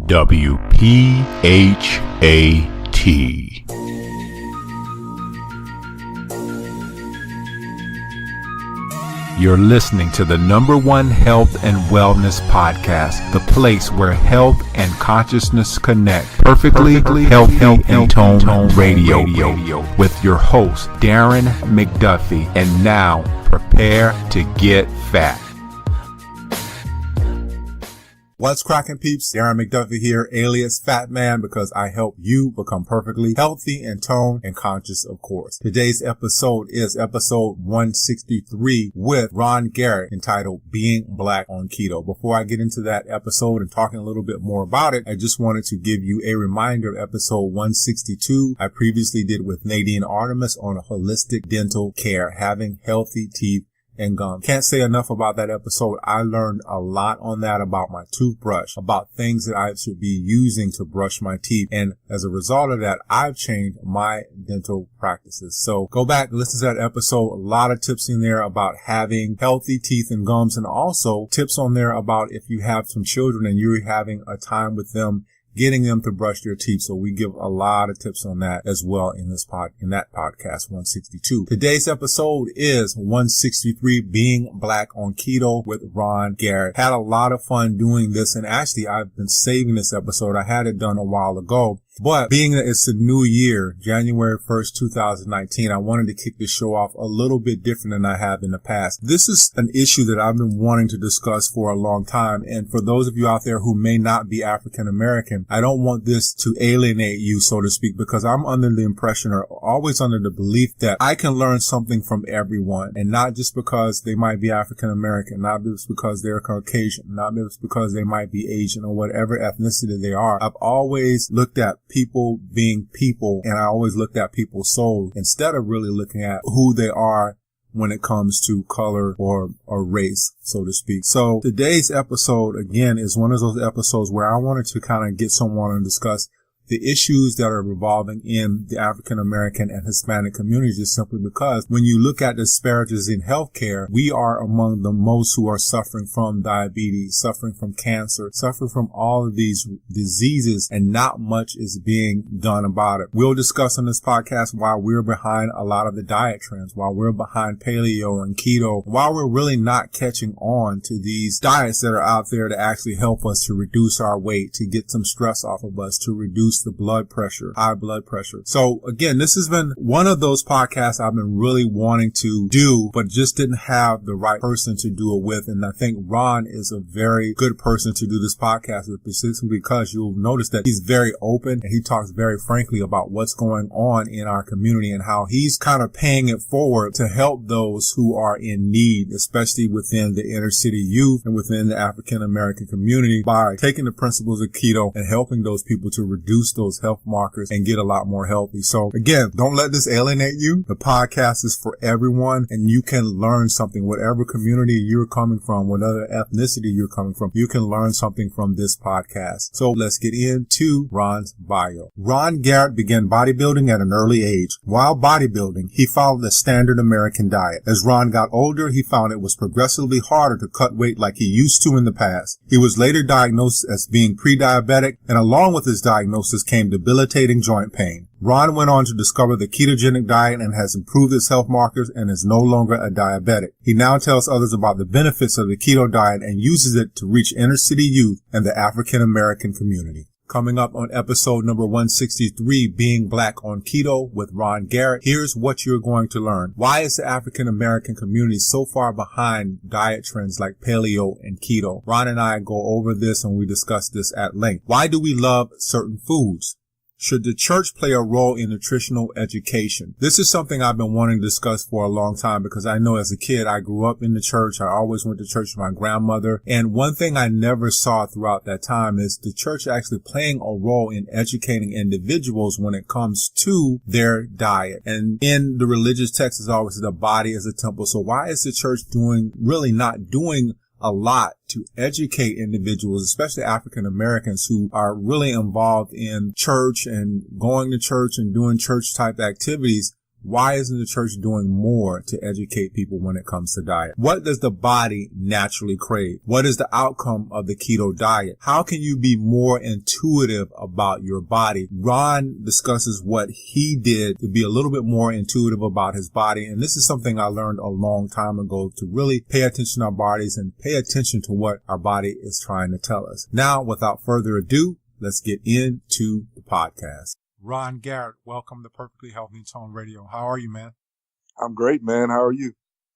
WPHAT. You're listening to the #1 health and wellness podcast, the place where health and consciousness connect. Perfectly healthy and toned radio with your host, Darren McDuffie. And now, prepare to get fat. What's cracking, peeps? Darren McDuffie here, alias Fat Man, because I help you become perfectly healthy and toned and conscious, of course. Today's episode is episode 163 with Ron Garrett, entitled Being Black on Keto. Before I get into that episode and talking a little bit more about it, I just wanted to give you a reminder of episode 162 I previously did with Nadine Artemis on holistic dental care, having healthy teeth and gum. Can't say enough about that episode. I learned a lot on that about my toothbrush, about things that I should be using to brush my teeth. And as a result of that, I've changed my dental practices. So go back, listen to that episode. A lot of tips in there about having healthy teeth and gums, and also tips on there about if you have some children and you're having a time with them, getting them to brush their teeth. So we give a lot of tips on that as well in that podcast 162. Today's episode is 163, Being Black on Keto with Ron Garrett. Had a lot of fun doing this, and actually I've been saving this episode. I had it done a while ago. But being that it's a new year, January 1st, 2019, I wanted to kick this show off a little bit different than I have in the past. This is an issue that I've been wanting to discuss for a long time. And for those of you out there who may not be African American, I don't want this to alienate you, so to speak, because I'm under the impression, or always under the belief, that I can learn something from everyone, and not just because they might be African American, not just because they're Caucasian, not just because they might be Asian or whatever ethnicity they are. I've always looked at people being people, and I always looked at people's souls instead of really looking at who they are when it comes to color or race, so to speak. So today's episode, again, is one of those episodes where I wanted to kind of get someone and discuss the issues that are revolving in the African American and Hispanic communities, just simply because when you look at disparities in healthcare, we are among the most who are suffering from diabetes, suffering from cancer, suffering from all of these diseases, and not much is being done about it. We'll discuss on this podcast why we're behind a lot of the diet trends, why we're behind paleo and keto, why we're really not catching on to these diets that are out there to actually help us to reduce our weight, to get some stress off of us, to reduce the blood pressure, high blood pressure. So again, this has been one of those podcasts I've been really wanting to do, but just didn't have the right person to do it with. And I think Ron is a very good person to do this podcast with, specifically because you'll notice that he's very open and he talks very frankly about what's going on in our community and how he's kind of paying it forward to help those who are in need, especially within the inner city youth and within the African American community, by taking the principles of keto and helping those people to reduce those health markers and get a lot more healthy. So again, don't let this alienate you. The podcast is for everyone, and you can learn something. Whatever community you're coming from, whatever ethnicity you're coming from, you can learn something from this podcast. So let's get into Ron's bio. Ron Garrett began bodybuilding at an early age. While bodybuilding, he followed the standard American diet. As Ron got older, he found it was progressively harder to cut weight like he used to in the past. He was later diagnosed as being pre-diabetic, and along with his diagnosis came debilitating joint pain. Ron went on to discover the ketogenic diet and has improved his health markers and is no longer a diabetic. He now tells others about the benefits of the keto diet and uses it to reach inner city youth and the African American community. Coming up on episode number 163, Being Black on Keto with Ron Garrett, here's what you're going to learn. Why is the African American community so far behind diet trends like paleo and keto? Ron and I go over this and we discuss this at length. Why do we love certain foods? Should the church play a role in nutritional education? This is something I've been wanting to discuss for a long time because I know as a kid, I grew up in the church. I always went to church with my grandmother. And one thing I never saw throughout that time is the church actually playing a role in educating individuals when it comes to their diet. And in the religious text, it's always the body is a temple. So why is the church really not doing a lot to educate individuals, especially African Americans who are really involved in church and going to church and doing church type activities? Why isn't the church doing more to educate people when it comes to diet? What does the body naturally crave? What is the outcome of the keto diet? How can you be more intuitive about your body? Ron discusses what he did to be a little bit more intuitive about his body. And this is something I learned a long time ago, to really pay attention to our bodies and pay attention to what our body is trying to tell us. Now, without further ado, let's get into the podcast. Ron Garrett, welcome to Perfectly Healthy Tone Radio. How are you, man? I'm great, man. How are you?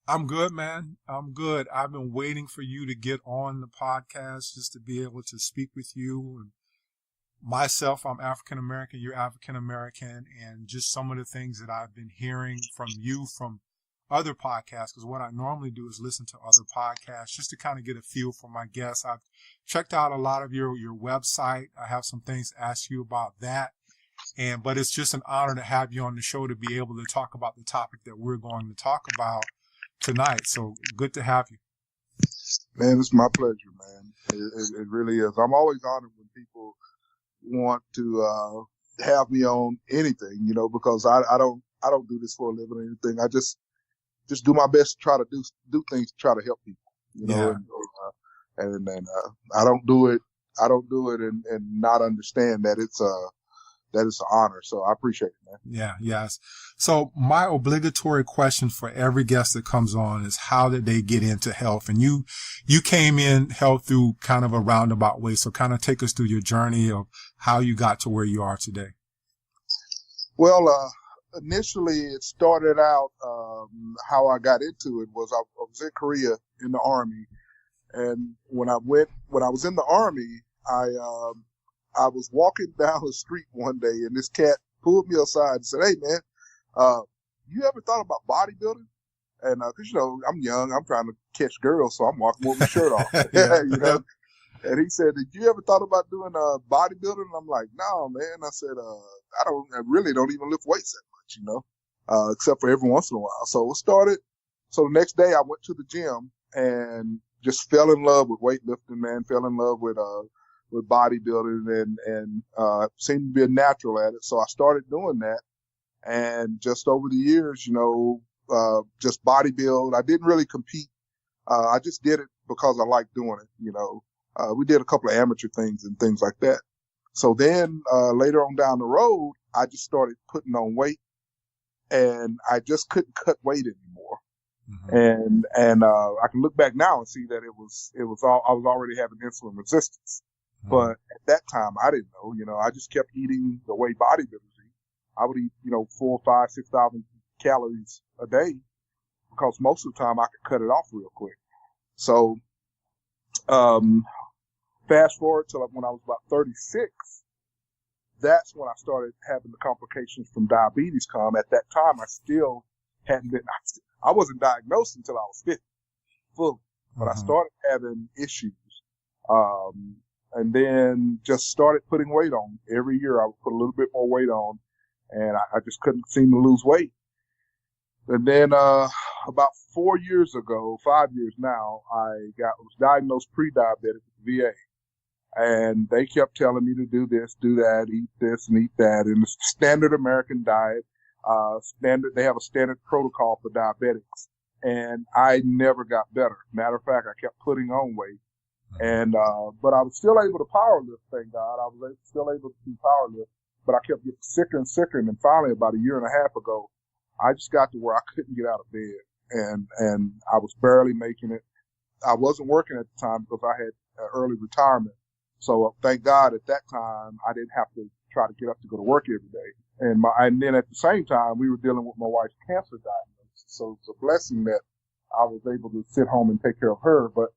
I'm good, man. I'm good. I've been waiting for you to get on the podcast just to be able to speak with you. And myself, I'm African-American, you're African-American, and just some of the things that I've been hearing from you from other podcasts, because what I normally do is listen to other podcasts just to kind of get a feel for my guests. I've checked out a lot of your website. I have some things to ask you about that. But it's just an honor to have you on the show to be able to talk about the topic that we're going to talk about tonight. So good to have you. Man, it's my pleasure, man. It really is. I'm always honored when people want to have me on anything, because I don't do this for a living or anything. I just do my best to try to do things to try to help people, Yeah. and I don't do it and not understand that it's an honor. So I appreciate it, man. Yeah, yes. So my obligatory question for every guest that comes on is, how did they get into health? And you came in health through kind of a roundabout way. So kind of take us through your journey of how you got to where you are today. Well, initially it started out, how I got into it was I was in Korea in the Army. And when I was in the Army, I was walking down the street one day and this cat pulled me aside and said, "Hey man, you ever thought about bodybuilding?" And, cause I'm young, I'm trying to catch girls, so I'm walking with my shirt off, Yeah. And he said, "Did you ever thought about doing, bodybuilding?" And I'm like, "No, man." I said, I really don't even lift weights that much, except for every once in a while. So it started. So the next day I went to the gym and just fell in love with weightlifting, man, fell in love with bodybuilding and seemed to be a natural at it. So I started doing that. And just over the years, just bodybuild. I didn't really compete. I just did it because I liked doing it. We did a couple of amateur things and things like that. So then, later on down the road, I just started putting on weight and I just couldn't cut weight anymore. Mm-hmm. And I can look back now and see that I was already having insulin resistance. But at that time, I didn't know, I just kept eating the way bodybuilders eat. I would eat, 4,000, 5,000, 6,000 calories a day because most of the time I could cut it off real quick. So, fast forward to when I was about 36, that's when I started having the complications from diabetes come. At that time, I still hadn't been, I wasn't diagnosed until I was 50 fully, but I started having issues. And then just started putting weight on. Every year I would put a little bit more weight on, and I just couldn't seem to lose weight. And then about 5 years now, I was diagnosed pre-diabetic with the VA. And they kept telling me to do this, do that, eat this and eat that. And it's the standard American diet. They have a standard protocol for diabetics. And I never got better. Matter of fact, I kept putting on weight. And, but I was still able to power lift, thank God. I was still able to do power lift, but I kept getting sicker and sicker. And then finally, about a year and a half ago, I just got to where I couldn't get out of bed and I was barely making it. I wasn't working at the time because I had early retirement. So thank God at that time, I didn't have to try to get up to go to work every day. And then at the same time, we were dealing with my wife's cancer diagnosis. So it's a blessing that I was able to sit home and take care of her. But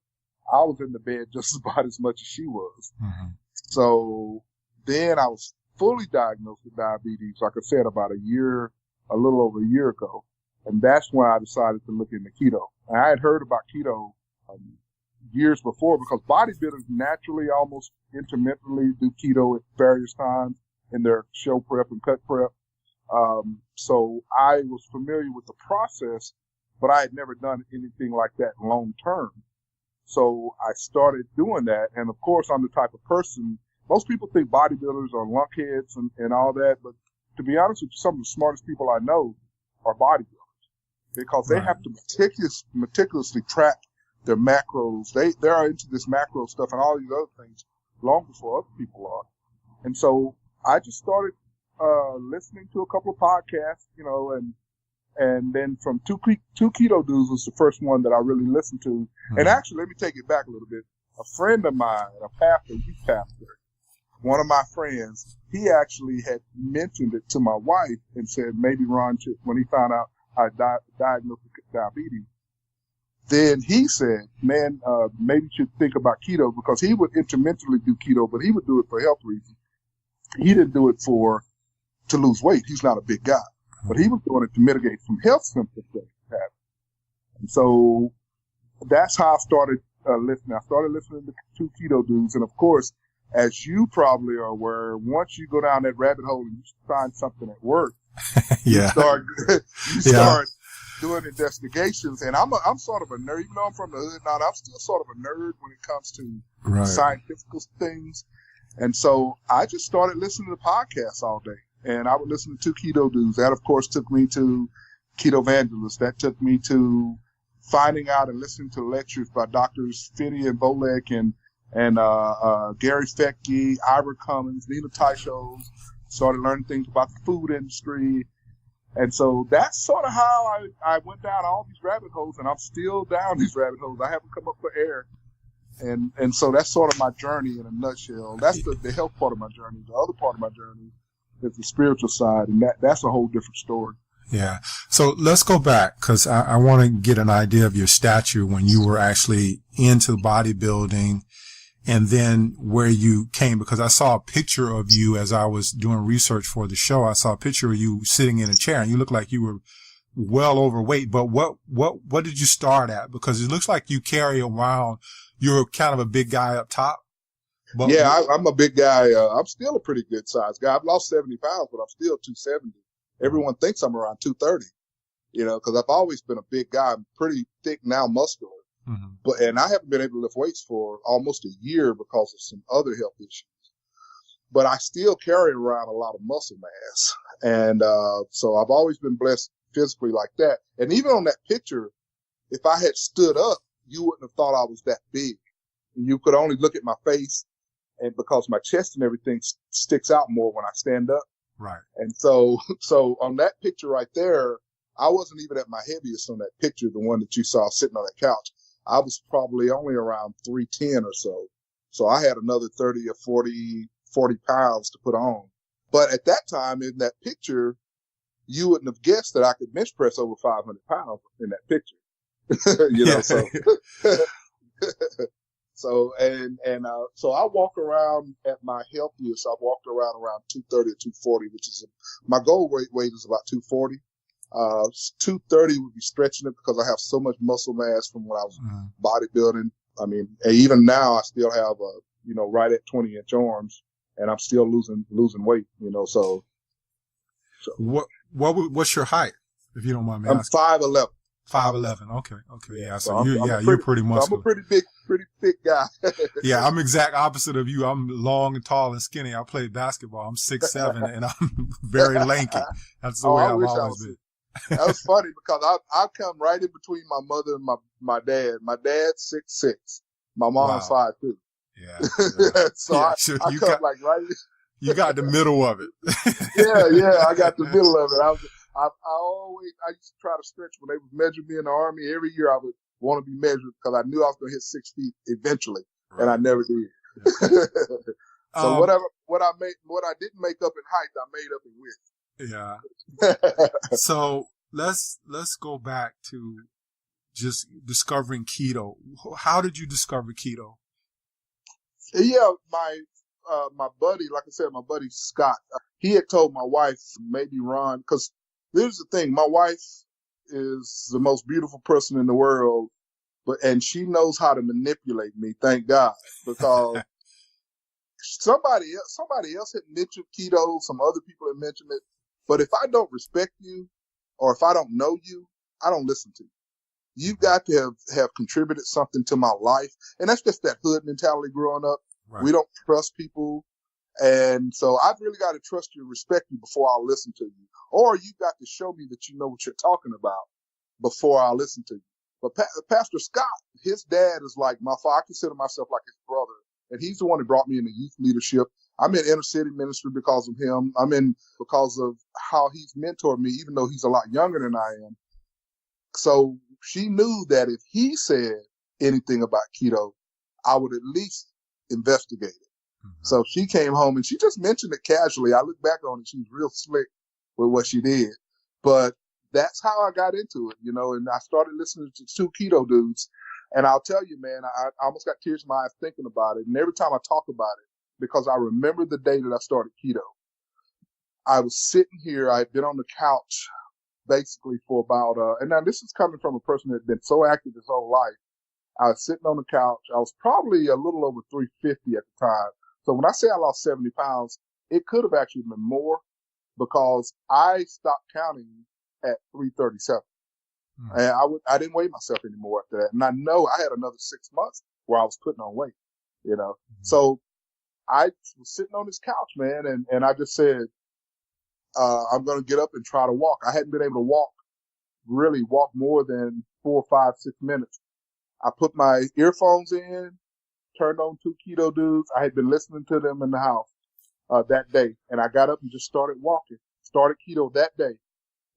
I was in the bed just about as much as she was. Mm-hmm. So then I was fully diagnosed with diabetes, like I said, about a little over a year ago. And that's when I decided to look into keto. And I had heard about keto years before because bodybuilders naturally almost intermittently do keto at various times in their show prep and cut prep. So I was familiar with the process, but I had never done anything like that long term. So I started doing that. And of course, I'm the type of person, most people think bodybuilders are lunkheads and all that. But to be honest with you, some of the smartest people I know are bodybuilders because they Right. have to meticulously track their macros. They're into this macro stuff and all these other things long before other people are. And so I just started listening to a couple of podcasts, you know, and then from two Keto Dudes was the first one that I really listened to. Mm-hmm. And actually, let me take it back a little bit. A friend of mine, a pastor, youth pastor, one of my friends, he actually had mentioned it to my wife and said maybe Ron should, when he found out I diagnosed with diabetes, then he said, man, maybe you should think about keto, because he would intermittently do keto, but he would do it for health reasons. He didn't do it to lose weight. He's not a big guy, but he was doing it to mitigate some health symptoms that he had. And so that's how I started listening. I started listening to two Keto Dudes. And of course, as you probably are aware, once you go down that rabbit hole and you find something at work, Yeah. you start doing investigations. And I'm sort of a nerd, even though I'm from the hood now, I'm still sort of a nerd when it comes to Right. scientific things. And so I just started listening to podcasts all day. And I would listen to two Keto Dudes. That, of course, took me to Keto Evangelists. That took me to finding out and listening to lectures by Doctors Finney and Bolek and Gary Fettke, Ira Cummins, Nina Teichos. Started learning things about the food industry. And so that's sort of how I went down all these rabbit holes, and I'm still down these rabbit holes. I haven't come up for air. And so that's sort of my journey in a nutshell. That's the health part of my journey. The other part of my journey is the spiritual side, and that's a whole different story. Yeah. So let's go back, because I want to get an idea of your stature when you were actually into bodybuilding, and then where you came, because I saw a picture of you as I was doing research for the show. I saw a picture of you sitting in a chair, and you looked like you were well overweight. But what did you start at? Because it looks like you carry around, you're kind of a big guy up top. But yeah, I'm a big guy. I'm still a pretty good sized guy. I've lost 70 pounds, but I'm still 270. Everyone thinks I'm around 230, you know, because I've always been a big guy. I'm pretty thick now, muscular. Mm-hmm. And I haven't been able to lift weights for almost a year because of some other health issues. But I still carry around a lot of muscle mass. And so I've always been blessed physically like that. And even on that picture, if I had stood up, you wouldn't have thought I was that big. You could only look at my face, and because my chest and everything sticks out more when I stand up. Right. And so on that picture right there, I wasn't even at my heaviest on that picture, the one that you saw sitting on that couch. I was probably only around 310 or so. So I had another 30 or 40 pounds to put on. But at that time in that picture, you wouldn't have guessed that I could bench press over 500 pounds in that picture. You know, so. So I walk around at my healthiest. I walked around 230 or 240, which is my goal weight is about 240. 230 would be stretching it because I have so much muscle mass from when I was bodybuilding. I mean, even now I still have right at 20-inch arms, and I'm still losing weight. You know, so. What's your height, if you don't mind me asking? I'm 5'11". 5'11". Okay. Yeah. So you're pretty muscular. I'm a pretty thick guy. Yeah, I'm exact opposite of you. I'm long and tall and skinny. I played basketball. I'm 6'7", and I'm very lanky. That's the way I've always been. That was funny because I come right in between my mother and my dad. My dad's 6'6". My mom's 5'2". Yeah. So I come like right in. You got the middle of it. Yeah, I got the middle of it. I used to try to stretch when they would measure me in the Army. Every year I would want to be measured because I knew I was going to hit 6 feet eventually, and I never did. So what I didn't make up in height, I made up in width. Yeah. So let's go back to just discovering keto. How did you discover keto? Yeah, my buddy, like I said, my buddy Scott, he had told my wife, maybe Ron, because here's the thing, my wife is the most beautiful person in the world, and she knows how to manipulate me, thank God, because somebody else had mentioned keto, some other people had mentioned it, but if I don't respect you, or if I don't know you, I don't listen to you. You've got to have contributed something to my life, and that's just that hood mentality growing up. Right. We don't trust people, And so I've really got to trust you and respect you before I'll listen to you. Or you've got to show me that you know what you're talking about before I'll listen to you. But Pastor Scott, his dad is like my father. I consider myself like his brother. And he's the one who brought me into youth leadership. I'm in inner city ministry because of him. I'm in because of how he's mentored me, even though he's a lot younger than I am. So she knew that if he said anything about keto, I would at least investigate it. So she came home and she just mentioned it casually. I look back on it, she's real slick with what she did. But that's how I got into it, and I started listening to two keto dudes. And I'll tell you, man, I almost got tears in my eyes thinking about it. And every time I talk about it, because I remember the day that I started keto, I was sitting here, I had been on the couch basically for about, and now this is coming from a person that had been so active his whole life. I was sitting on the couch. I was probably a little over 350 at the time. So when I say I lost 70 pounds, it could have actually been more because I stopped counting at 337. And I didn't weigh myself anymore after that. And I know I had another 6 months where I was putting on weight, So I was sitting on this couch, man, and I just said, I'm going to get up and try to walk. I hadn't been able to really walk more than 4, 5, 6 minutes. I put my earphones in, turned on two keto dudes. I had been listening to them in the house that day. And I got up and just started walking, started keto that day.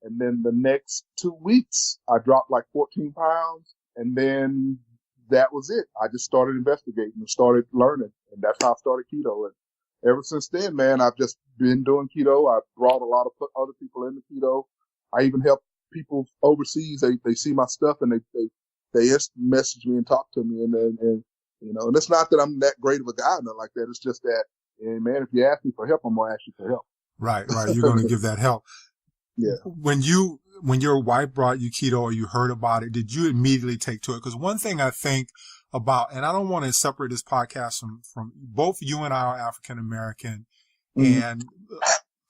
And then the next 2 weeks, I dropped like 14 pounds. And then that was it. I just started investigating and started learning. And that's how I started keto. And ever since then, man, I've just been doing keto. I've brought a lot of other people into keto. I even help people overseas. They see my stuff and they message me and talk to me. And it's not that I'm that great of a guy or nothing like that. It's just that, man, if you ask me for help, I'm going to ask you for help. Right. You're going to give that help. Yeah. When your wife brought you keto or you heard about it, did you immediately take to it? Because one thing I think about, and I don't want to separate this podcast from both you and I are African American, and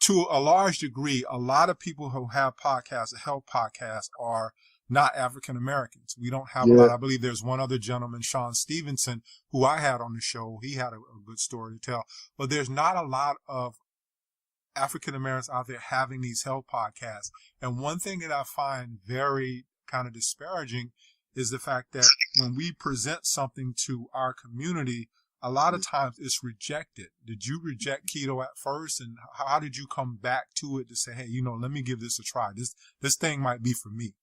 to a large degree, a lot of people who have podcasts, health podcasts, are not African Americans. We don't have a lot. I believe there's one other gentleman, Sean Stevenson, who I had on the show. He had a good story to tell, but there's not a lot of African Americans out there having these health podcasts. And one thing that I find very kind of disparaging is the fact that when we present something to our community, a lot of times it's rejected. Did you reject keto at first? And how did you come back to it to say, hey, let me give this a try. This thing might be for me.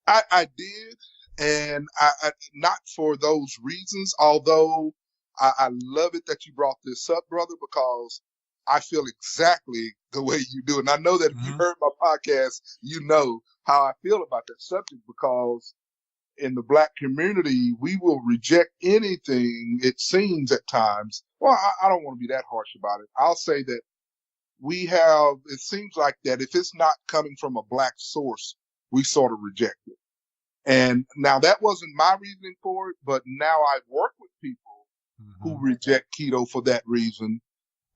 I did. And I not for those reasons, although I love it that you brought this up, brother, because I feel exactly the way you do. And I know that if you heard my podcast, you know how I feel about that subject, because in the Black community, we will reject anything, it seems at times. Well, I don't want to be that harsh about it. I'll say that it seems like that if it's not coming from a Black source, we sort of reject it. And now that wasn't my reasoning for it, but now I work with people who reject keto for that reason.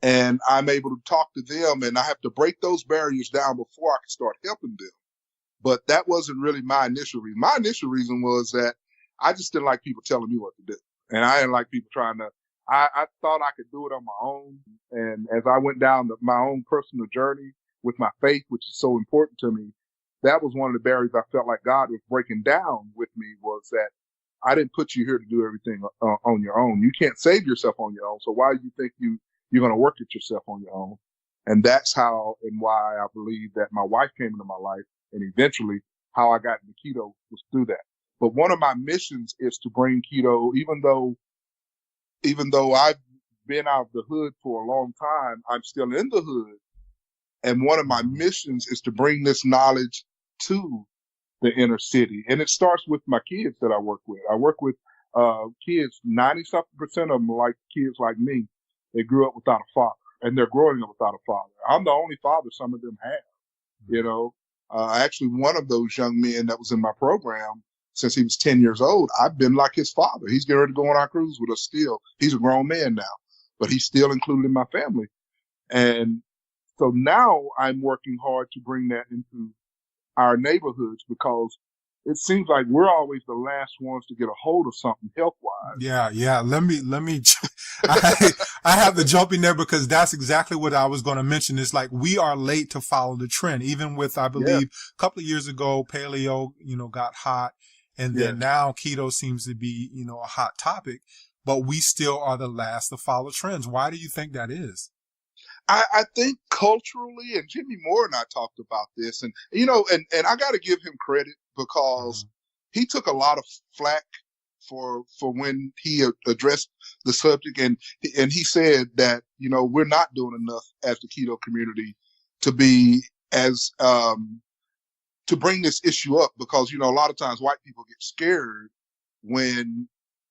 And I'm able to talk to them, and I have to break those barriers down before I can start helping them. But that wasn't really my initial reason. My initial reason was that I just didn't like people telling me what to do. And I didn't like people trying to, I thought I could do it on my own. And as I went down my own personal journey with my faith, which is so important to me, that was one of the barriers I felt like God was breaking down with me, was that I didn't put you here to do everything on your own. You can't save yourself on your own. So why do you think you're going to work it yourself on your own? And that's how and why I believe that my wife came into my life, and eventually how I got into keto was through that. But one of my missions is to bring keto, even though I've been out of the hood for a long time, I'm still in the hood. And one of my missions is to bring this knowledge to the inner city. And it starts with my kids that I work with. I work with kids, 90-something% of them are like kids like me. They grew up without a father, and they're growing up without a father. I'm the only father some of them have, Actually, one of those young men that was in my program, since he was 10 years old, I've been like his father. He's getting ready to go on our cruise with us still. He's a grown man now, but he's still included in my family. And so now I'm working hard to bring that into our neighborhoods, because it seems like we're always the last ones to get a hold of something health-wise. Yeah. Let me, I have to jump in there because that's exactly what I was going to mention. It's like we are late to follow the trend, even with, I believe, a couple of years ago, paleo, got hot. And then now keto seems to be, a hot topic, but we still are the last to follow trends. Why do you think that is? I think culturally, and Jimmy Moore and I talked about this, and and I got to give him credit because he took a lot of flack for when he addressed the subject, and he said that we're not doing enough as the keto community to be as to bring this issue up, because a lot of times white people get scared when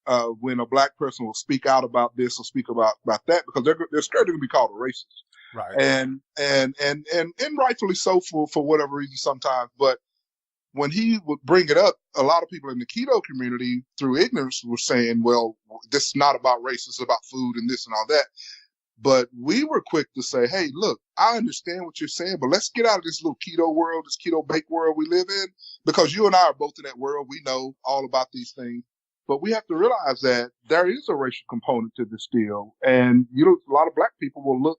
a black person will speak out about this or speak about that, because they're scared to be called a racist. Right. And rightfully so for whatever reason sometimes. But when he would bring it up, a lot of people in the keto community through ignorance were saying, well, this is not about race, it's about food and this and all that. But we were quick to say, hey, look, I understand what you're saying, but let's get out of this little keto world, this keto bake world we live in, because you and I are both in that world. We know all about these things. But we have to realize that there is a racial component to this deal. And a lot of black people will look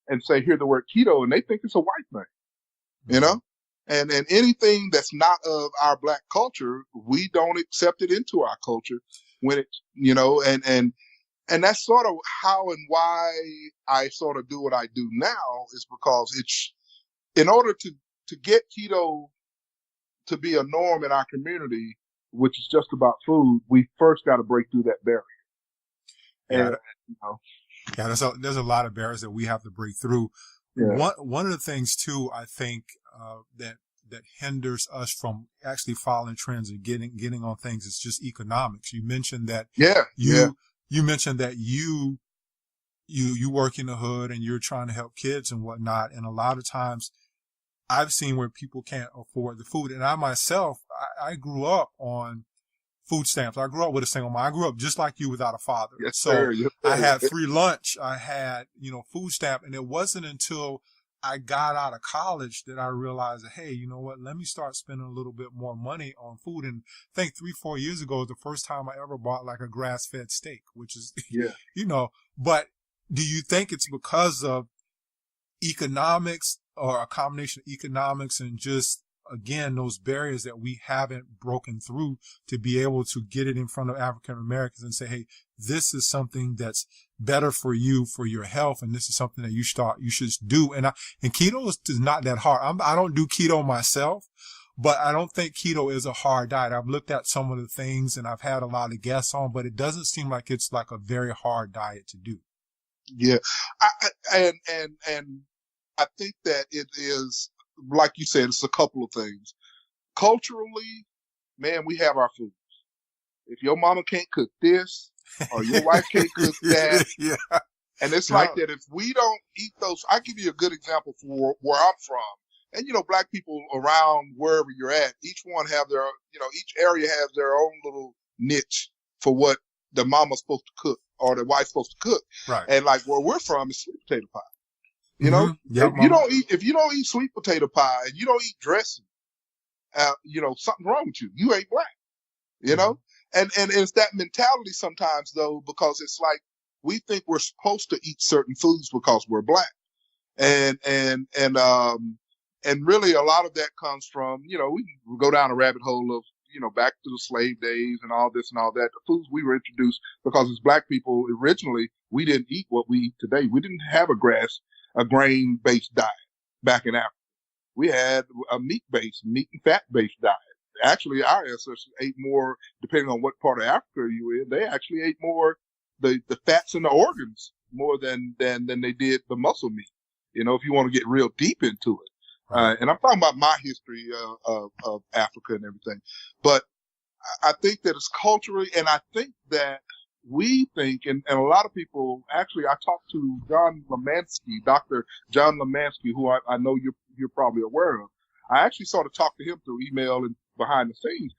and say, hear the word keto, and they think it's a white thing, And anything that's not of our black culture, we don't accept it into our culture when it, and that's sort of how and why I sort of do what I do now, is because it's, in order to get keto to be a norm in our community, which is just about food, we first got to break through that barrier. And, there's a lot of barriers that we have to break through. Yeah. One of the things too, I think, that hinders us from actually following trends and getting on things is just economics. You mentioned that. You mentioned that you work in the hood and you're trying to help kids and whatnot. And a lot of times I've seen where people can't afford the food. And I myself, I grew up on food stamps. I grew up with a single mom. I grew up just like you, without a father. Yes, so sir. Yes, I had free lunch. I had, food stamp. And it wasn't until I got out of college that I realized that, hey, you know what, let me start spending a little bit more money on food. And I think 3-4 years ago was the first time I ever bought like a grass-fed steak, which is, but do you think it's because of economics, or a combination of economics and just, again, those barriers that we haven't broken through to be able to get it in front of African Americans and say, hey, this is something that's better for you, for your health, and this is something that you should do. And keto is not that hard. I don't do keto myself, but I don't think keto is a hard diet. I've looked at some of the things and I've had a lot of guests on, but it doesn't seem like it's like a very hard diet to do. Yeah. And I think that it is, like you said, it's a couple of things. Culturally, man, we have our foods. If your mama can't cook this, or your wife can't cook that, and it's like that. If we don't eat those, I'll give you a good example for where I'm from. And black people around wherever you're at, each one have their, each area has their own little niche for what the mama's supposed to cook or the wife's supposed to cook. Right. And like where we're from is sweet potato pie. If you don't eat sweet potato pie and you don't eat dressing, something's wrong with you. You ain't black, And it's that mentality sometimes, though, because it's like we think we're supposed to eat certain foods because we're black, and really a lot of that comes from we can go down a rabbit hole of back to the slave days and all this and all that. The foods we were introduced, because as black people originally we didn't eat what we eat today. We didn't have a grain-based diet back in Africa. We had a meat and fat-based diet. Actually, our ancestors ate more, depending on what part of Africa you were in, they actually ate more the fats and the organs more than they did the muscle meat, if you want to get real deep into it. And I'm talking about my history of Africa and everything. But I think that it's culturally, and I think that we think, and a lot of people, actually, I talked to Dr. John Lemansky, who I know you're probably aware of. I actually sort of talked to him through email and behind the scenes.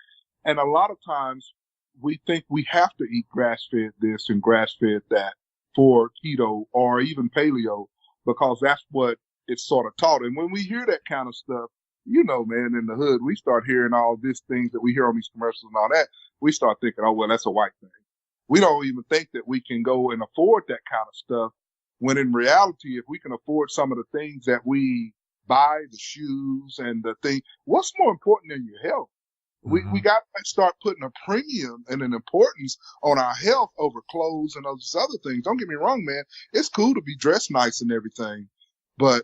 And a lot of times we think we have to eat grass-fed this and grass-fed that for keto or even paleo, because that's what it's sort of taught. And when we hear that kind of stuff, you know, man, in the hood, we start hearing all these things that we hear on these commercials and all that. We start thinking, oh, well, that's a white thing. We don't even think that we can go and afford that kind of stuff. When in reality, if we can afford some of the things that we buy, the shoes and the thing, what's more important than your health? We got to start putting a premium and an importance on our health over clothes and those other things. Don't get me wrong, man. It's cool to be dressed nice and everything. But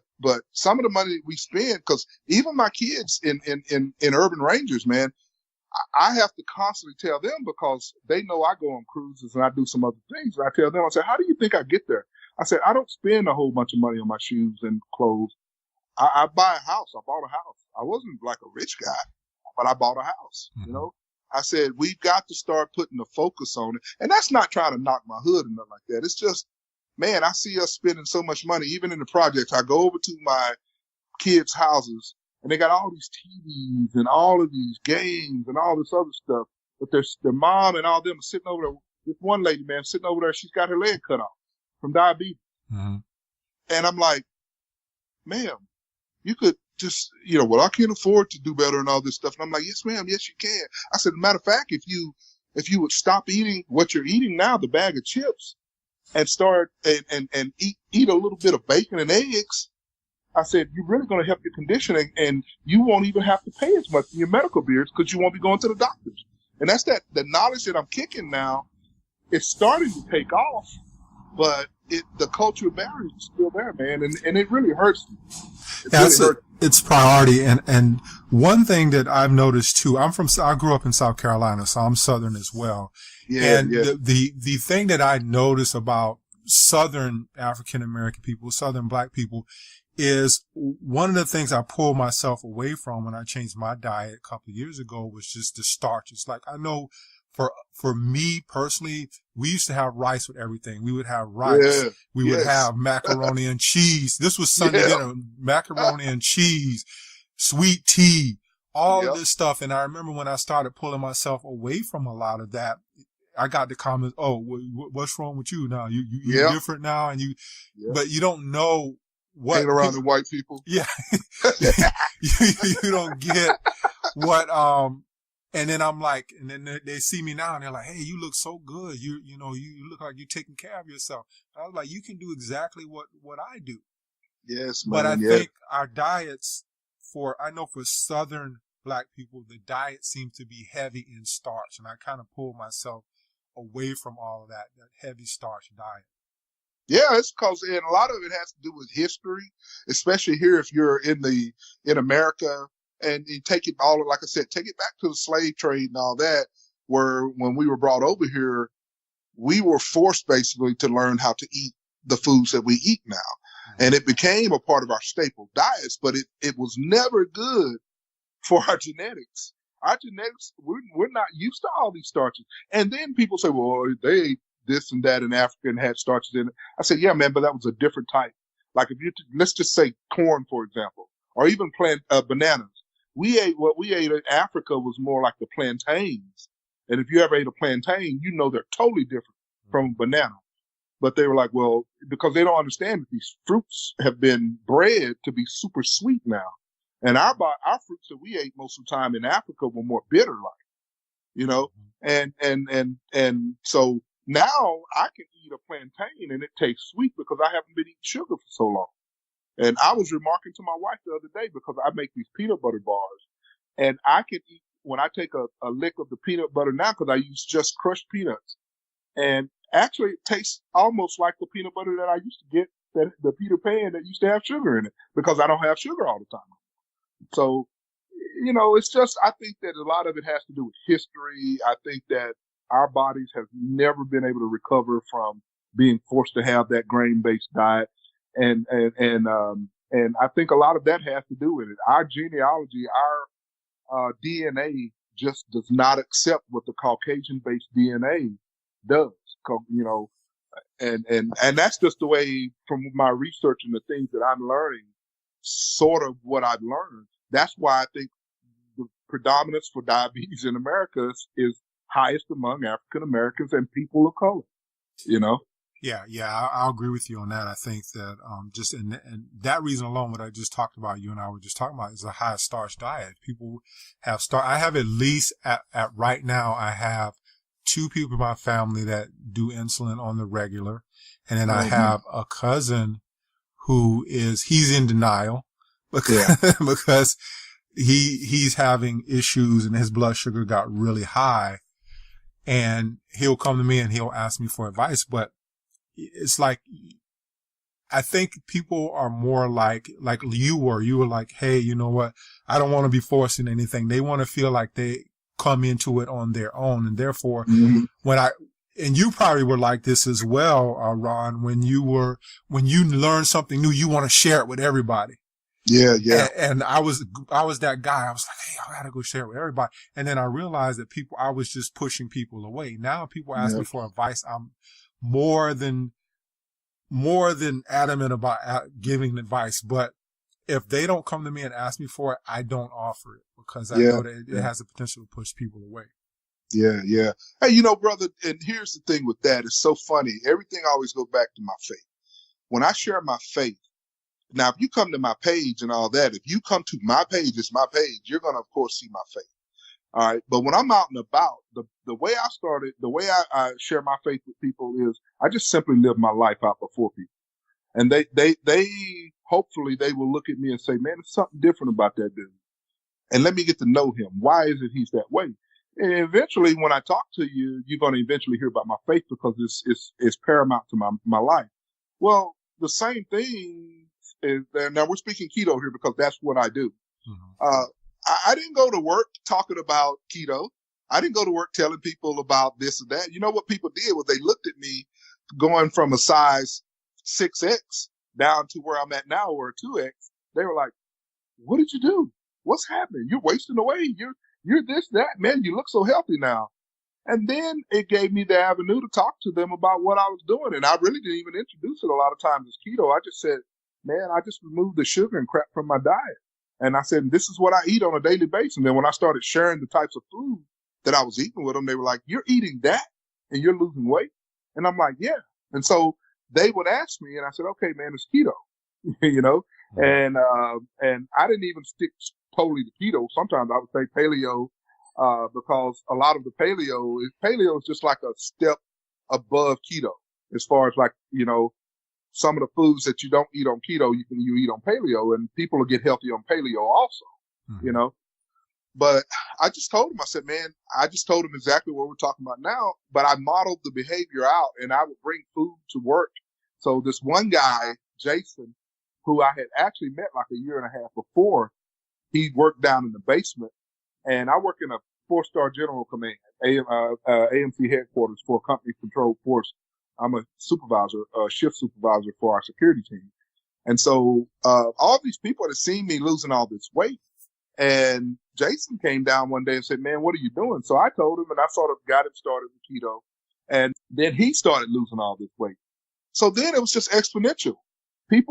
some of the money that we spend, because even my kids in urban rangers, man, I have to constantly tell them, because they know I go on cruises and I do some other things. And I tell them, I say, how do you think I get there? I said, I don't spend a whole bunch of money on my shoes and clothes. I buy a house. I bought a house. I wasn't like a rich guy, but I bought a house, you know? I said, we've got to start putting the focus on it. And that's not trying to knock my hood or nothing like that. It's just, man, I see us spending so much money, even in the projects. I go over to my kids' houses and they got all these TVs and all of these games and all this other stuff. But their mom and all them are sitting over there. This one lady, man, sitting over there, she's got her leg cut off from diabetes. And I'm like, ma'am, you could just, you know, well, I can't afford to do better and all this stuff. And I'm like, yes, ma'am. Yes, you can. I said, as a matter of fact, if you would stop eating what you're eating now, the bag of chips, and start and eat a little bit of bacon and eggs, I said, you're really going to help your conditioning, and you won't even have to pay as much in your medical bills because you won't be going to the doctors. And that's the knowledge that I'm kicking now. It's starting to take off, but the cultural barrier is still there, man, and it really hurts me. It's priority. And one thing that I've noticed too, I grew up in South Carolina, so I'm Southern as well. The thing that I notice about Southern African American people, Southern Black people, is one of the things I pulled myself away from when I changed my diet a couple of years ago was just the starches. Like, I know for me personally, we used to have rice with everything. We would have rice. We would have macaroni and cheese. This was Sunday dinner, macaroni and cheese, sweet tea, all of this stuff. And I remember when I started pulling myself away from a lot of that, I got the comments, oh, what's wrong with you now? You're different now, and but you don't know what. Hang around the white people. Yeah. you don't get what, and then I'm like, and then they see me now and they're like, hey, you look so good. You look like you're taking care of yourself. And I was like, you can do exactly what I do. Yes, man. But I think our diets I know for Southern Black people, the diet seems to be heavy in starch. And I kind of pulled myself away from all of that heavy starch diet. Yeah, it's because, and a lot of it has to do with history, especially here if you're in America. And you take it all, like I said, take it back to the slave trade and all that, where when we were brought over here, we were forced basically to learn how to eat the foods that we eat now. And it became a part of our staple diets, but it was never good for our genetics. Our genetics, we're not used to all these starches. And then people say, well, they ate this and that in Africa and had starches in it. I said, yeah, man, but that was a different type. Like if let's just say corn, for example, or even bananas. What we ate in Africa was more like the plantains. And if you ever ate a plantain, you know they're totally different from a banana. But they were like, well, because they don't understand that these fruits have been bred to be super sweet now. And our fruits that we ate most of the time in Africa were more bitter like, you know? And so now I can eat a plantain and it tastes sweet because I haven't been eating sugar for so long. And I was remarking to my wife the other day because I make these peanut butter bars, and I can eat when I take a lick of the peanut butter now because I use just crushed peanuts, and actually it tastes almost like the peanut butter that I used to get, the Peter Pan that used to have sugar in it, because I don't have sugar all the time. So, you know, it's just, I think that a lot of it has to do with history. I think that our bodies have never been able to recover from being forced to have that grain-based diet. And I think a lot of that has to do with it. Our genealogy, our DNA just does not accept what the Caucasian-based DNA does, you know, and that's just the way, from my research and the things that I'm learning, sort of what I've learned. That's why I think the predominance for diabetes in America is highest among African Americans and people of color, you know? Yeah, I'll agree with you on that. I think that just and that reason alone, what I just talked about, you and I were just talking about, is a high starch diet. People have I have at least at right now, I have 2 people in my family that do insulin on the regular, and then I have a cousin he's in denial because he's having issues and his blood sugar got really high, and he'll come to me and he'll ask me for advice, but it's like, I think people are more like you were like, hey, you know what? I don't want to be forcing anything. They want to feel like they come into it on their own. And therefore, and you probably were like this as well, Ron, when you learn something new, you want to share it with everybody. Yeah. And I was that guy. I was like, hey, I gotta go share it with everybody. And then I realized that I was just pushing people away. Now people ask me for advice. I'm more than adamant about giving advice. But if they don't come to me and ask me for it, I don't offer it, because I know that it has the potential to push people away. Yeah. Hey, brother, and here's the thing with that. It's so funny. Everything always goes back to my faith. When I share my faith, now, if you come to my page and all that, if you come to my page, it's my page, you're going to, of course, see my faith. All right. But when I'm out and about, the way I started, the way I share my faith with people is I just simply live my life out before people. And they hopefully they will look at me and say, man, there's something different about that dude. And let me get to know him. Why is it he's that way? And eventually, when I talk to you, you're going to eventually hear about my faith, because it's paramount to my life. Well, the same thing is there. Now, we're speaking keto here because that's what I do. I didn't go to work talking about keto. I didn't go to work telling people about this and that. You know what people did was they looked at me going from a size 6X down to where I'm at now, or a 2X. They were like, what did you do? What's happening? You're wasting away. You're this, that, man. You look so healthy now. And then it gave me the avenue to talk to them about what I was doing. And I really didn't even introduce it a lot of times as keto. I just said, man, I just removed the sugar and crap from my diet. And I said, this is what I eat on a daily basis. And then when I started sharing the types of food that I was eating with them, they were like, you're eating that and you're losing weight? And I'm like, yeah. And so they would ask me, and I said, okay, man, it's keto, and I didn't even stick totally to keto. Sometimes I would say paleo, because a lot of the paleo is just like a step above keto, as far as like, some of the foods that you don't eat on keto, you eat on paleo, and people will get healthy on paleo also, But I just told him, I said, man, I just told him exactly what we're talking about now, but I modeled the behavior out, and I would bring food to work. So this one guy, Jason, who I had actually met like a year and a half before, he worked down in the basement, and I work in a 4-star general command, AMC headquarters for a company controlled force. I'm a supervisor, shift supervisor for our security team. And so, all these people had seen me losing all this weight. And Jason came down one day and said, man, what are you doing? So I told him, and I sort of got him started with keto. And then he started losing all this weight. So then it was just exponential. He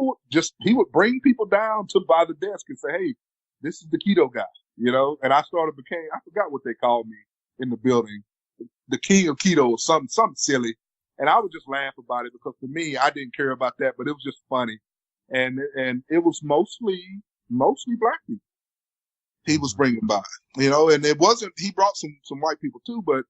would bring people down to by the desk and say, hey, this is the keto guy, and I I forgot what they called me in the building, the king of keto or something silly. And I would just laugh about it, because to me, I didn't care about that, but it was just funny. And it was mostly black people he was bringing by, and it wasn't, he brought some white people too, but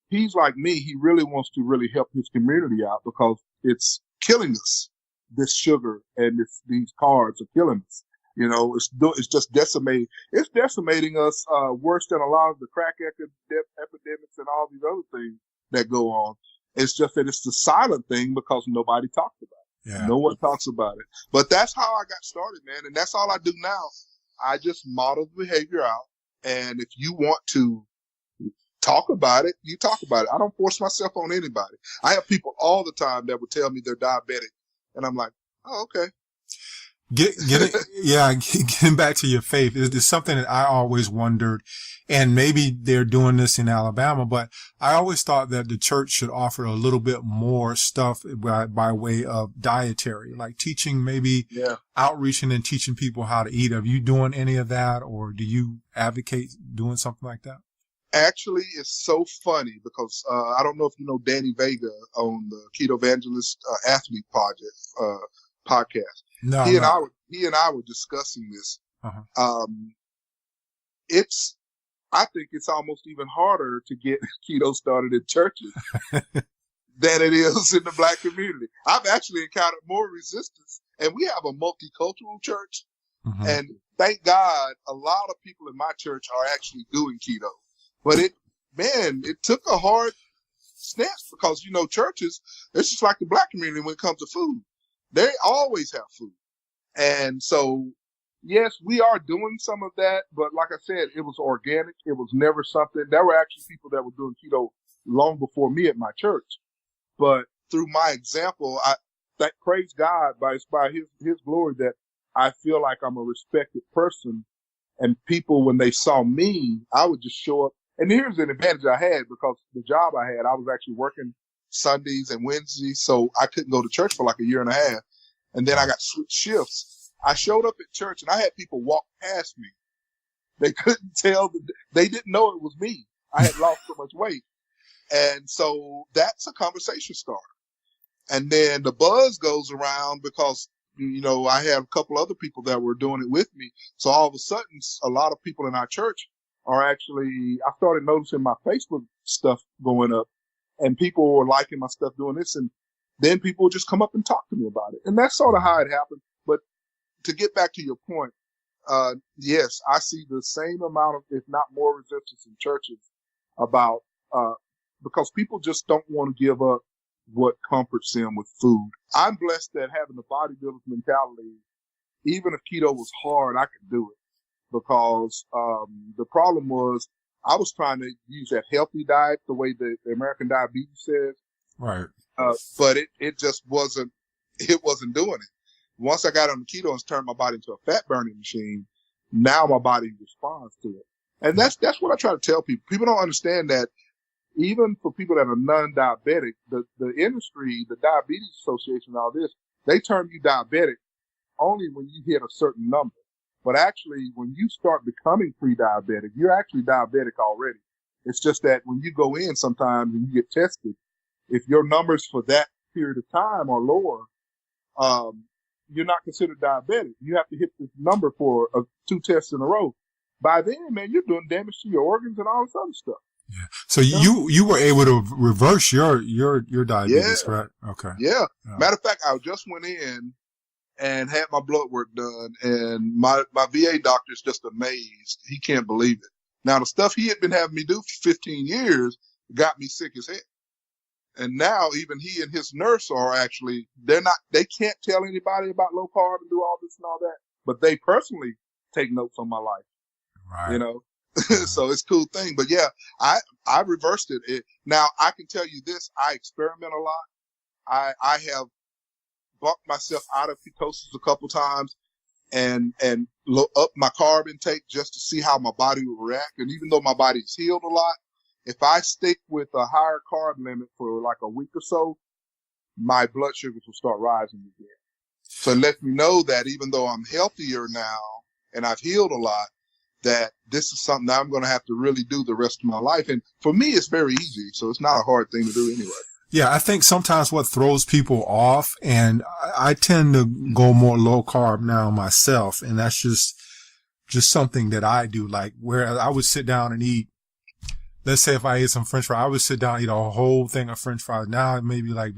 he's like me. He really wants to really help his community out, because it's killing us. This sugar and these carbs are killing us. It's just decimating. It's decimating us worse than a lot of the crack epidemics and all these other things that go on. It's just that it's the silent thing, because nobody talks about it. Yeah. No one talks about it. But that's how I got started, man. And that's all I do now. I just model the behavior out. And if you want to talk about it, you talk about it. I don't force myself on anybody. I have people all the time that would tell me they're diabetic. And I'm like, oh, okay. Getting back to your faith is something that I always wondered, and maybe they're doing this in Alabama, but I always thought that the church should offer a little bit more stuff by way of dietary, like teaching, outreaching and teaching people how to eat. Are you doing any of that, or do you advocate doing something like that? Actually, it's so funny because I don't know if you know Danny Vega on the Keto Evangelist Athlete Project podcast. No, He and I were discussing this. Uh-huh. I think it's almost even harder to get keto started in churches than it is in the Black community. I've actually encountered more resistance, and we have a multicultural church. Mm-hmm. And thank God, a lot of people in my church are actually doing keto. But it took a hard stance because, churches, it's just like the Black community when it comes to food. They always have food. And so, yes, we are doing some of that. But like I said, it was organic. It was never something. There were actually people that were doing keto long before me at my church. But through my example, praise God by his glory that I feel like I'm a respected person, and people, when they saw me, I would just show up. And here's an advantage I had because the job I had, I was actually working Sundays and Wednesdays, so I couldn't go to church for like a year and a half. And then I got switched shifts. I showed up at church and I had people walk past me. They couldn't tell, they didn't know it was me. I had lost so much weight. And so that's a conversation starter. And then the buzz goes around because, I had a couple other people that were doing it with me. So all of a sudden, a lot of people in our church are actually, I started noticing my Facebook stuff going up and people were liking my stuff doing this. And then people would just come up and talk to me about it. And that's sort of how it happened. But to get back to your point, yes, I see the same amount of, if not more, resistance in churches about, because people just don't want to give up what comforts them with food. I'm blessed that having the bodybuilder's mentality, even if keto was hard, I could do it. Because the problem was I was trying to use that healthy diet the way the American Diabetes says. Right. But it just wasn't doing it. Once I got on the keto and turned my body into a fat burning machine, now my body responds to it. And that's what I try to tell people. People don't understand that even for people that are non-diabetic, the industry, the Diabetes Association, all this, they term you diabetic only when you hit a certain number. But actually, when you start becoming pre-diabetic, you're actually diabetic already. It's just that when you go in sometimes and you get tested, if your numbers for that period of time are lower, you're not considered diabetic. You have to hit this number for 2 tests in a row. By then, man, you're doing damage to your organs and all this other stuff. Yeah. So you were able to reverse your diabetes, yeah. right? Okay. Yeah. Matter of fact, I just went in and had my blood work done, and my VA doctor's just amazed. He can't believe it. Now, the stuff he had been having me do for 15 years got me sick as heck. And now even he and his nurse are actually, they can't tell anybody about low carb and do all this and all that, but they personally take notes on my life. Right. So it's a cool thing. But yeah, I reversed it. Now I can tell you this, I experiment a lot. I have bumped myself out of ketosis a couple times and up my carb intake just to see how my body will react. And even though my body's healed a lot, if I stick with a higher carb limit for like a week or so, my blood sugars will start rising again. So it lets me know that even though I'm healthier now and I've healed a lot, that this is something that I'm going to have to really do the rest of my life. And for me, it's very easy. So it's not a hard thing to do anyway. Yeah, I think sometimes what throws people off, and I tend to go more low carb now myself, and that's just something that I do. Like where I would sit down and eat, let's say if I ate some French fries, I would sit down and eat a whole thing of French fries. Now it may be like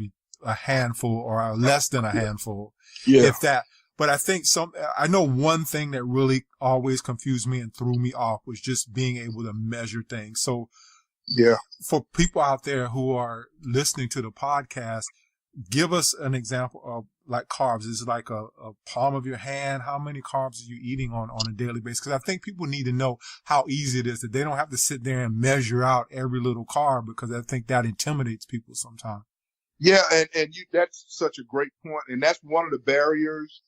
a handful or less than a handful, if that. But I think I know one thing that really always confused me and threw me off was just being able to measure things. So yeah, for people out there who are listening to the podcast, give us an example of like carbs. Is it like a palm of your hand? How many carbs are you eating on a daily basis? Because I think people need to know how easy it is, that they don't have to sit there and measure out every little carb, because I think that intimidates people sometimes. Yeah, and that's such a great point. And that's one of the barriers.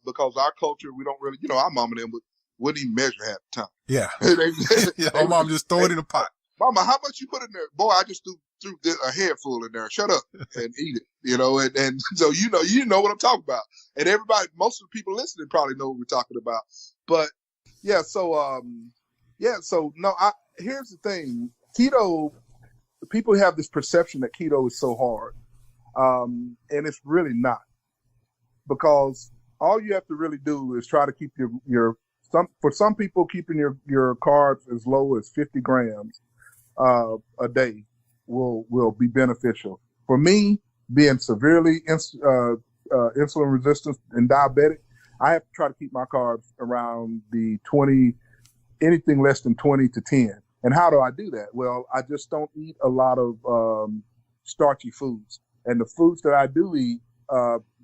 Because our culture, we don't really, our mom and them wouldn't even measure half the time. Yeah. My mom just throw it in a pot. Mama, how much you put in there? Boy, I just threw a handful in there. Shut up and eat it, and so you know what I'm talking about. And everybody, most of the people listening probably know what we're talking about. But yeah, so no, here's the thing. Keto, people have this perception that keto is so hard. And it's really not. Because all you have to really do is try to keep for some people, keeping your carbs as low as 50 grams a day will be beneficial. For me, being severely insulin resistant and diabetic, I have to try to keep my carbs around the 20, anything less than 20 to 10. And how do I do that? Well, I just don't eat a lot of starchy foods. And the foods that I do eat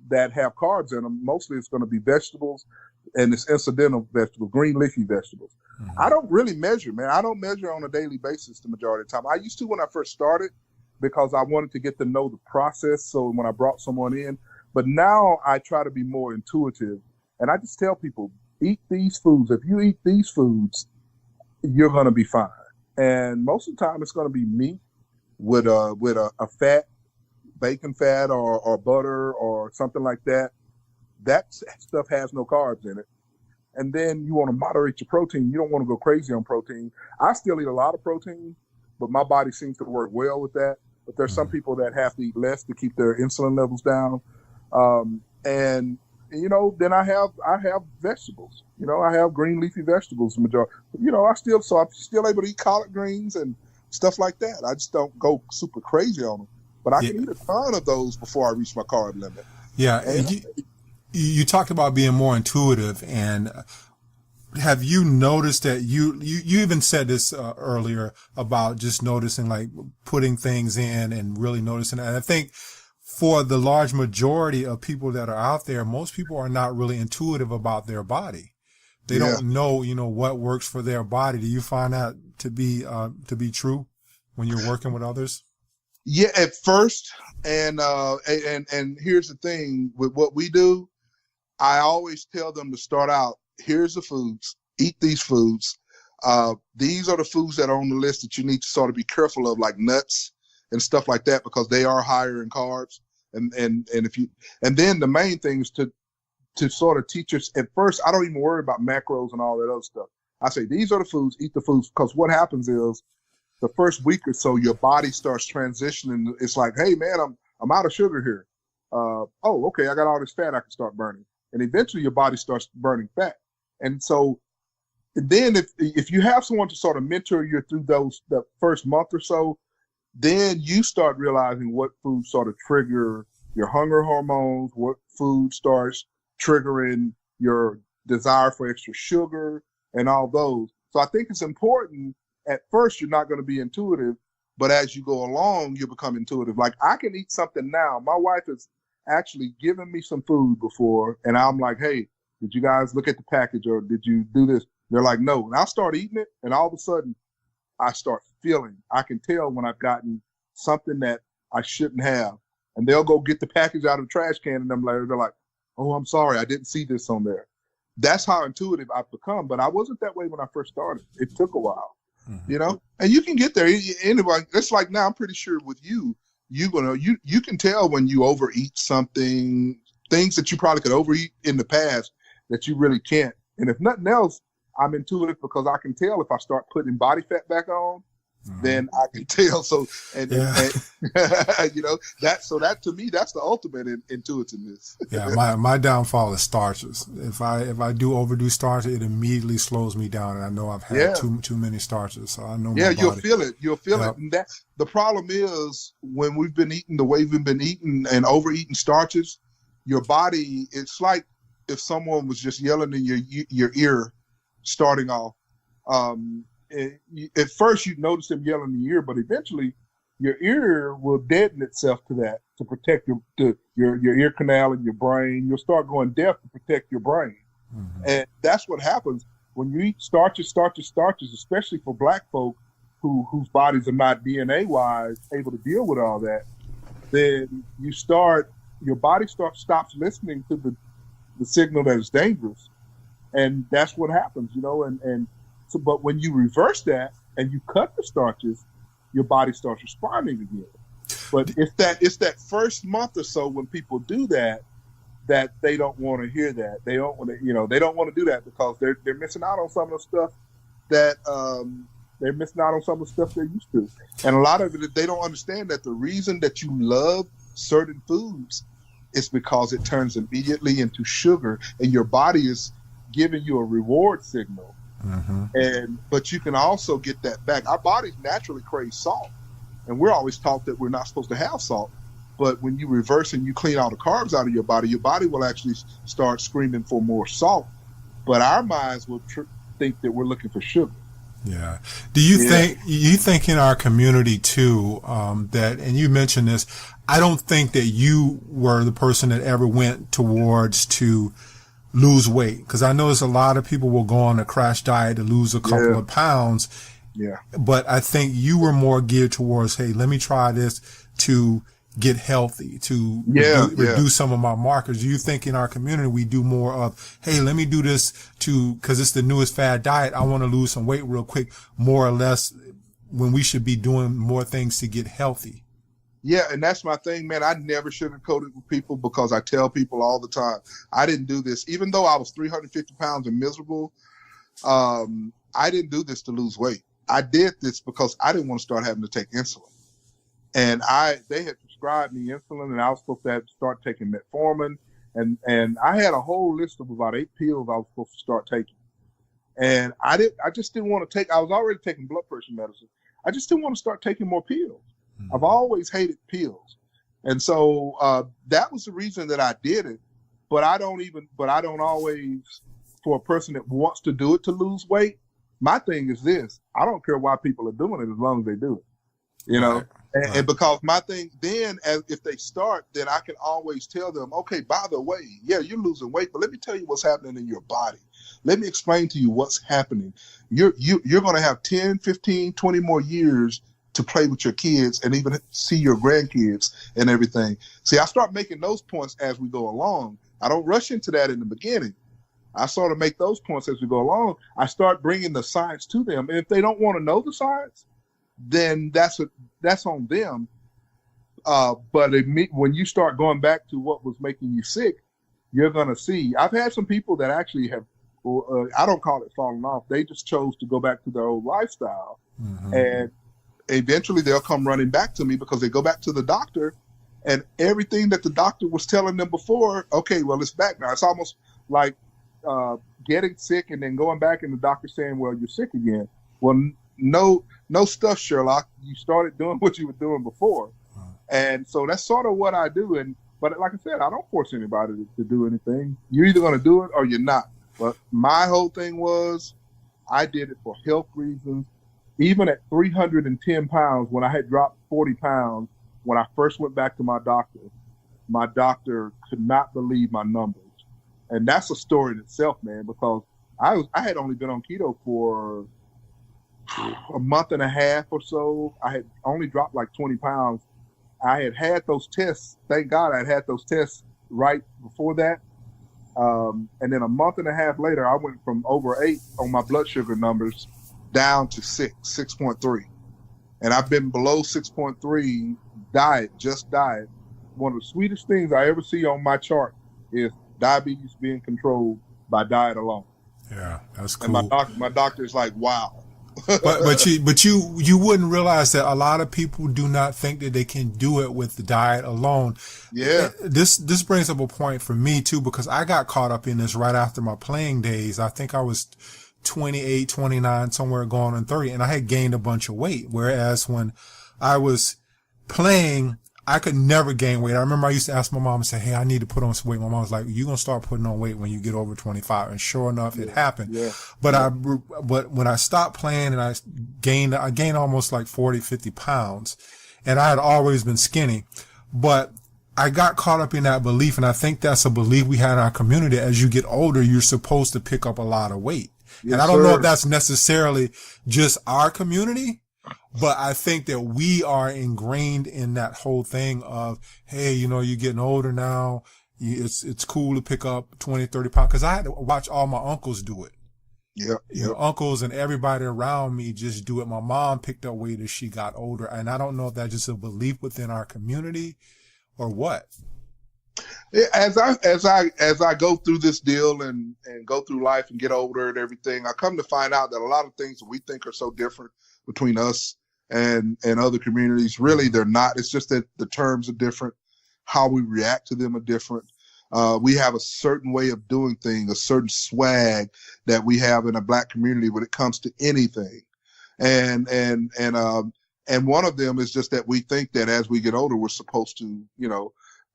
that have carbs in them, mostly it's going to be vegetables, and it's incidental vegetables, green leafy vegetables. Mm-hmm. I don't really measure, man. I don't measure on a daily basis the majority of the time. I used to when I first started because I wanted to get to know the process. So when I brought someone in, but now I try to be more intuitive. And I just tell people, eat these foods. If you eat these foods, you're going to be fine. And most of the time it's going to be meat with a fat, bacon fat or butter or something like that. That stuff has no carbs in it. And then you want to moderate your protein. You don't want to go crazy on protein. I still eat a lot of protein, but my body seems to work well with that. But there's some people that have to eat less to keep their insulin levels down. And you know, then I have vegetables. You know, I have green leafy vegetables. Majority. You know, I'm still able to eat collard greens and stuff like that. I just don't go super crazy on them. But I can eat a ton of those before I reach my carb limit. Yeah, and you talked about being more intuitive, and have you noticed that you even said this earlier about just noticing, like putting things in and really noticing. And I think for the large majority of people that are out there, most people are not really intuitive about their body. They don't know, you know, what works for their body. Do you find that to be true when you're working with others? Yeah, at first, and here's the thing with what we do. I always tell them to start out, here's the foods, eat these foods. These are the foods that are on the list that you need to sort of be careful of, like nuts and stuff like that, because they are higher in carbs. And then the main thing is to sort of teach us at first. I don't even worry about macros and all that other stuff. I say, these are the foods, eat the foods, because what happens is the first week or so, your body starts transitioning. It's like, hey man, I'm out of sugar here. Okay, I got all this fat I can start burning. And eventually your body starts burning fat. And so then if you have someone to sort of mentor you through the first month or so, then you start realizing what foods sort of trigger your hunger hormones, what food starts triggering your desire for extra sugar and all those. So I think it's important. At first, you're not going to be intuitive, but as you go along, you become intuitive. Like I can eat something now. My wife has actually given me some food before, and I'm like, hey, did you guys look at the package or did you do this? They're like, no. And I'll start eating it, and all of a sudden, I start feeling. I can tell when I've gotten something that I shouldn't have. And they'll go get the package out of the trash can, and they're like, oh, I'm sorry, I didn't see this on there. That's how intuitive I've become, but I wasn't that way when I first started. It took a while. You know, and you can get there. Anyway, it's like now I'm pretty sure with you can tell when you overeat something, things that you probably could overeat in the past that you really can't. And if nothing else, I'm intuitive because I can tell if I start putting body fat back on, then I can tell. So, and you know, that to me, that's the ultimate intuitiveness. Yeah. My downfall is starches. If I do overdo starches, it immediately slows me down. And I know I've had too many starches. So I know my body. You'll feel it. And the problem is when we've been eating the way we've been eating and overeating starches, your body, it's like if someone was just yelling in your ear starting off. At first you notice them yelling in your ear, but eventually your ear will deaden itself to that to protect your ear canal and your brain. You'll start going deaf to protect your brain. And that's what happens when you eat starches, especially for black folk whose bodies are not DNA wise able to deal with all that. Then your body stops listening to the signal that is dangerous. And that's what happens, you know, so, but when you reverse that and you cut the starches, your body starts responding again. But it's that first month or so when people do that they don't want to hear that. They don't want to, they don't want to do that because they're missing out on some of the stuff that They're missing out on some of the stuff they're used to. And a lot of it, they don't understand that the reason that you love certain foods is because it turns immediately into sugar, and your body is giving you a reward signal. But you can also get that back. Our bodies naturally crave salt, and we're always taught that we're not supposed to have salt. But when you reverse and you clean all the carbs out of your body will actually start screaming for more salt. But our minds will think that we're looking for sugar. Yeah. Do you think in our community too, that, and you mentioned this, I don't think that you were the person that ever went towards to lose weight. Cause I know there's a lot of people will go on a crash diet to lose a couple of pounds. Yeah. But I think you were more geared towards, hey, let me try this to get healthy, to reduce some of my markers. Do you think in our community we do more of, hey, let me do this because it's the newest fad diet, I want to lose some weight real quick, more or less, when we should be doing more things to get healthy? Yeah, and that's my thing, man. I never sugarcoat it with people, because I tell people all the time, I didn't do this. Even though I was 350 pounds and miserable, I didn't do this to lose weight. I did this because I didn't want to start having to take insulin. And they had prescribed me insulin, and I was supposed to have to start taking metformin. And I had a whole list of about 8 pills I was supposed to start taking. And I just didn't want to I was already taking blood pressure medicine. I just didn't want to start taking more pills. I've always hated pills. And so that was the reason that I did it. But I don't always, for a person that wants to do it to lose weight, my thing is this: I don't care why people are doing it as long as they do it, you know? And because my thing then, if they start, then I can always tell them, okay, by the way, yeah, you're losing weight, but let me tell you what's happening in your body. Let me explain to you what's happening. You're going to have 10, 15, 20 more years to play with your kids and even see your grandkids and everything. See, I start making those points as we go along. I don't rush into that in the beginning. I sort of make those points as we go along. I start bringing the science to them. And if they don't want to know the science, then that's on them. But when you start going back to what was making you sick, you're going to see. I've had some people that actually have, I don't call it falling off. They just chose to go back to their old lifestyle. And eventually they'll come running back to me because they go back to the doctor, and everything that the doctor was telling them before, okay, well, it's back now. It's almost like getting sick and then going back and the doctor saying, well, you're sick again. Well, no stuff, Sherlock. You started doing what you were doing before. And so that's sort of what I do. But like I said, I don't force anybody to do anything. You're either going to do it or you're not. But my whole thing was, I did it for health reasons. Even at 310 pounds, when I had dropped 40 pounds, when I first went back to my doctor could not believe my numbers. And that's a story in itself, man, because I had only been on keto for a month and a half or so. I had only dropped like 20 pounds. I had those tests. Thank God I had those tests right before that. And then a month and a half later, I went from over 8 on my blood sugar numbers down to 6.3. And I've been below 6.3 just diet. One of the sweetest things I ever see on my chart is diabetes being controlled by diet alone. Yeah, that's cool. And my doctor is like, wow. but you wouldn't realize that a lot of people do not think that they can do it with the diet alone. Yeah. This brings up a point for me too, because I got caught up in this right after my playing days. I think I was 28, 29, somewhere going on 30, and I had gained a bunch of weight. Whereas when I was playing, I could never gain weight. I remember I used to ask my mom and say, hey, I need to put on some weight. My mom was like, you're going to start putting on weight when you get over 25. And sure enough, it happened. Yeah. But when I stopped playing and I gained almost like 40, 50 pounds, and I had always been skinny, but I got caught up in that belief. And I think that's a belief we had in our community. As you get older, you're supposed to pick up a lot of weight. Yes, and I don't know if that's necessarily just our community, but I think that we are ingrained in that whole thing of, hey, you're getting older now. It's cool to pick up 20, 30 pounds. Cause I had to watch all my uncles do it. Yeah. Uncles and everybody around me just do it. My mom picked up weight as she got older. And I don't know if that's just a belief within our community or what. As I go through this deal and go through life and get older and everything, I come to find out that a lot of things that we think are so different between us and other communities, really they're not. It's just that the terms are different, how we react to them are different. We have a certain way of doing things, a certain swag that we have in a Black community when it comes to anything, and one of them is just that we think that as we get older, we're supposed to,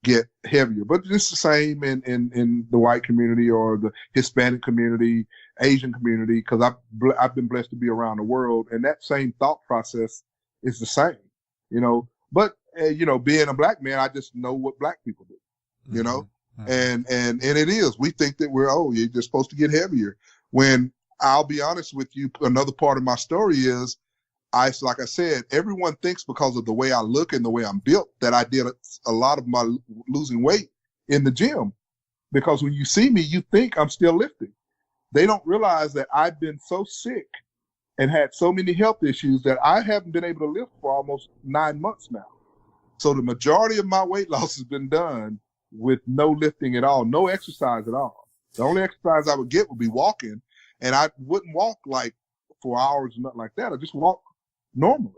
get heavier. But it's the same in the white community or the Hispanic community, Asian community, because I've been blessed to be around the world, and that same thought process is the same, But being a Black man, I just know what Black people do, Mm-hmm. and it is. We think that you're just supposed to get heavier. When I'll be honest with you, another part of my story is, like I said, everyone thinks because of the way I look and the way I'm built that I did a lot of my losing weight in the gym. Because when you see me, you think I'm still lifting. They don't realize that I've been so sick and had so many health issues that I haven't been able to lift for almost 9 months now. So the majority of my weight loss has been done with no lifting at all, no exercise at all. The only exercise I would get would be walking, and I wouldn't walk like for hours or nothing like that. I just walk normally,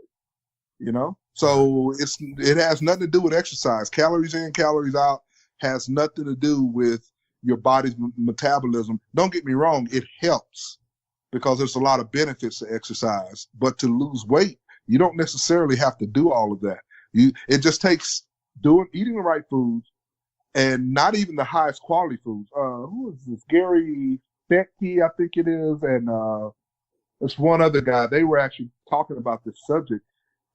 So it has nothing to do with exercise. Calories in, calories out has nothing to do with your body's metabolism. Don't get me wrong, it helps because there's a lot of benefits to exercise. But to lose weight, you don't necessarily have to do all of that. It just takes eating the right foods and not even the highest quality foods. Who is this? Gary Becky, I think it is, and there's one other guy. They were actually talking about this subject.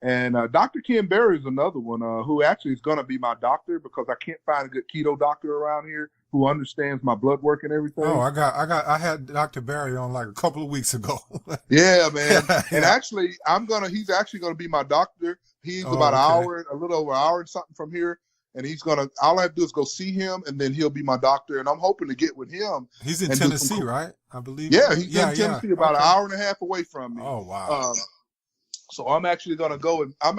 And Dr. Ken Berry is another one who actually is going to be my doctor because I can't find a good keto doctor around here who understands my blood work and everything. Oh, I had Dr. Berry on like a couple of weeks ago. Yeah, man. And actually, he's actually going to be my doctor. He's about a little over an hour and something from here. And all I have to do is go see him, and then he'll be my doctor. And I'm hoping to get with him. He's in Tennessee, right? I believe. Yeah, he's in Tennessee, about an hour and a half away from me. Oh, wow. So I'm actually going to go, and I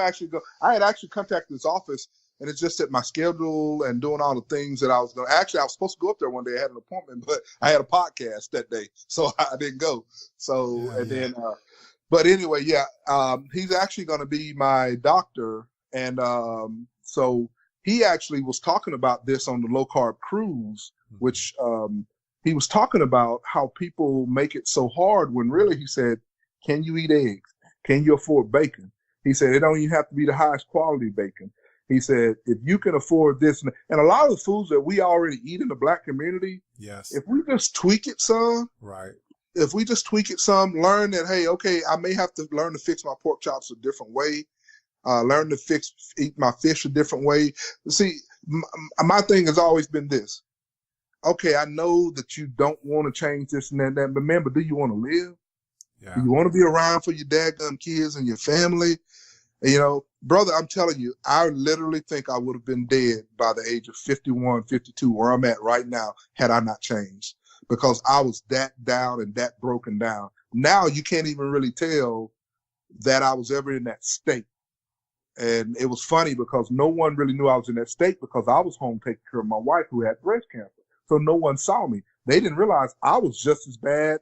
had actually contacted his office, and it's just that my schedule and doing all the things that I was supposed to go up there one day. I had an appointment, but I had a podcast that day, so I didn't go. So, but anyway, he's actually going to be my doctor. And so he actually was talking about this on the low carb cruise, which he was talking about how people make it so hard when really he said, can you eat eggs? Can you afford bacon? He said, it don't even have to be the highest quality bacon. He said, if you can afford this, and a lot of the foods that we already eat in the Black community, yes, if we just tweak it some, right. If we just tweak it some, learn that, hey, okay, I may have to learn to fix my pork chops a different way, learn to eat my fish a different way. See, my thing has always been this. Okay, I know that you don't want to change this and that, but remember, do you want to live? Yeah. Do you want to be around for your dadgum kids and your family? Brother, I'm telling you, I literally think I would have been dead by the age of 51, 52, where I'm at right now, had I not changed, because I was that down and that broken down. Now you can't even really tell that I was ever in that state. And it was funny because no one really knew I was in that state because I was home taking care of my wife who had breast cancer. So no one saw me. They didn't realize I was just as bad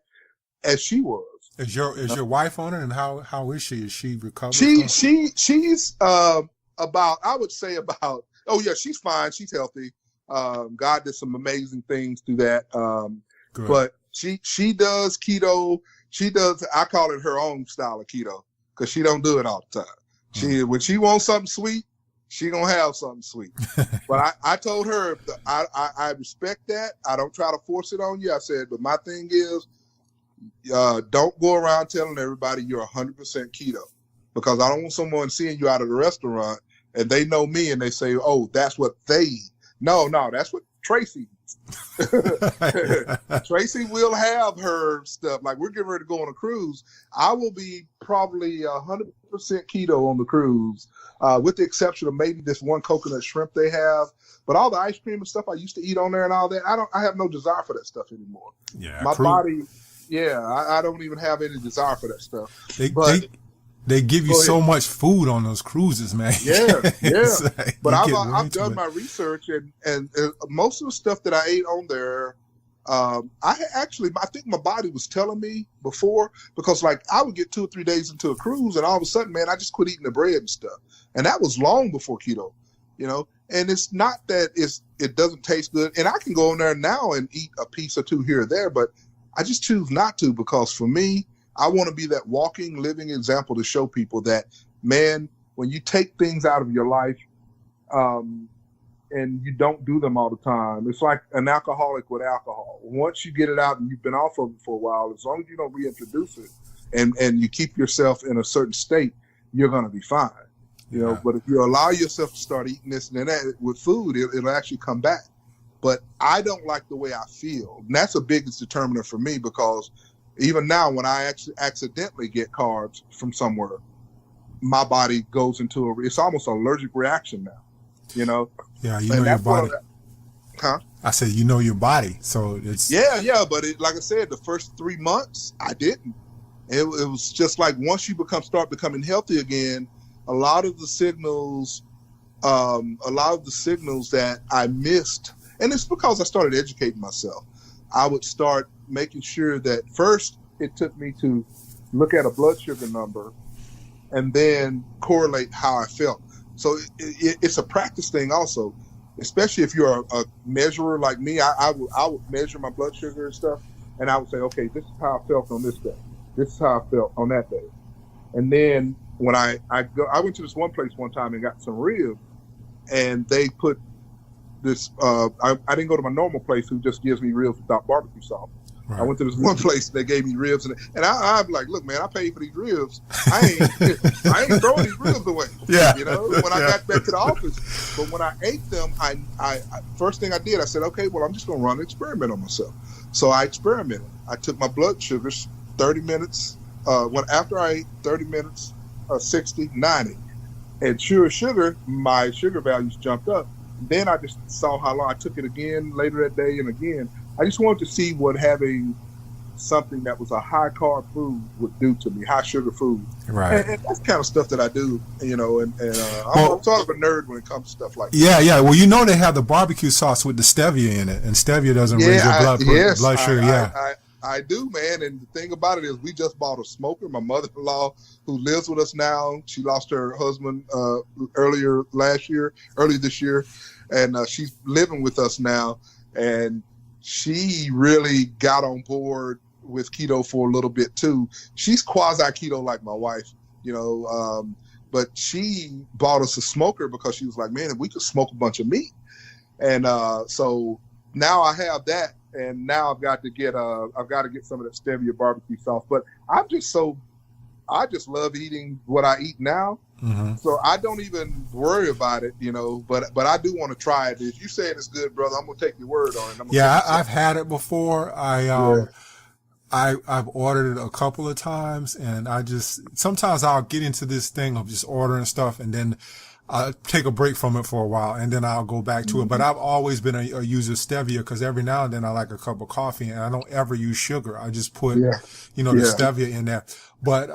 as she was. Is your wife on it, and how is she? Is she recovered? She's about, I would say about, oh yeah, she's fine. She's healthy. God did some amazing things through that. But she does keto. I call it her own style of keto because she don't do it all the time. When she wants something sweet, she gonna have something sweet. But I told her I respect that. I don't try to force it on you. I said, but my thing is, don't go around telling everybody you're 100% keto, because I don't want someone seeing you out of the restaurant and they know me and they say, oh, that's what they eat. No, that's what Tracy eats. Tracy will have her stuff. Like, we're getting ready to go on a cruise. I will be probably 100% keto on the cruise, with the exception of maybe this one coconut shrimp they have. But all the ice cream and stuff I used to eat on there and all that, I have no desire for that stuff anymore. Yeah, my body. Yeah, I don't even have any desire for that stuff. They give you Go so ahead. much food on those cruises, man. Yeah, yeah. Like, But you get way I've too done much. my research, and most of the stuff that I ate on there, I think my body was telling me before, because like I would get 2 or 3 days into a cruise, and all of a sudden, man, I just quit eating the bread and stuff, and that was long before keto, you know. And it's not that it doesn't taste good, and I can go in there now and eat a piece or two here or there, but I just choose not to, because for me, I want to be that walking, living example to show people that, man, when you take things out of your life, and you don't do them all the time, it's like an alcoholic with alcohol. Once you get it out and you've been off of it for a while, as long as you don't reintroduce it and you keep yourself in a certain state, you're going to be fine. You know, but if you allow yourself to start eating this and that with food, it'll actually come back. But I don't like the way I feel. And that's the biggest determinant for me, because even now when I actually accidentally get carbs from somewhere, my body goes into it's almost an allergic reaction now, you know? Yeah, you know your body. I said, you know your body. So it's. Yeah. But like I said, the first 3 months, I didn't. It was just like once you start becoming healthy again, a lot of the signals that I missed, and it's because I started educating myself. I would start making sure that first it took me to look at a blood sugar number and then correlate how I felt. So it's a practice thing also, especially if you're a measurer like me. I would measure my blood sugar and stuff, and I would say, okay, this is how I felt on this day. This is how I felt on that day. And then when I went to this one place one time and got some ribs, and they put this, I didn't go to my normal place who just gives me ribs without barbecue sauce. Right. I went to this one place and they gave me ribs, and I'm like, look, man, I paid for these ribs. I ain't throwing these ribs away. Yeah. You know, when I got back to the office. But when I ate them, I first thing I did, I said, okay, well, I'm just going to run an experiment on myself. So I experimented. I took my blood sugars, 30 minutes, after I ate, 30 minutes, 60, 90. And sugar, my sugar values jumped up. Then I just saw how long. I took it again later that day and again. I just wanted to see what having something that was a high carb food would do to me, high sugar food. Right. And that's kind of stuff that I do, you know, and I'm sort of a nerd when it comes to stuff like that. Yeah. Well, you know, they have the barbecue sauce with the stevia in it, and stevia doesn't raise your blood sugar. I do, man. And the thing about it is we just bought a smoker. My mother-in-law, who lives with us now, she lost her husband earlier this year. And she's living with us now. And she really got on board with keto for a little bit too. She's quasi-keto like my wife, you know, but she bought us a smoker because she was like, man, if we could smoke a bunch of meat. And so now I have that. And now I've got to get some of that stevia barbecue sauce. But I just love eating what I eat now. Mm-hmm. So I don't even worry about it, you know, but I do want to try it. If you say it's good, brother, I'm going to take your word on it. I've had it before. I've ordered it a couple of times, and sometimes I'll get into this thing of just ordering stuff, and then I'll take a break from it for a while, and then I'll go back to it. But I've always been a user of stevia, because every now and then I like a cup of coffee, and I don't ever use sugar. I just put, the stevia in there. But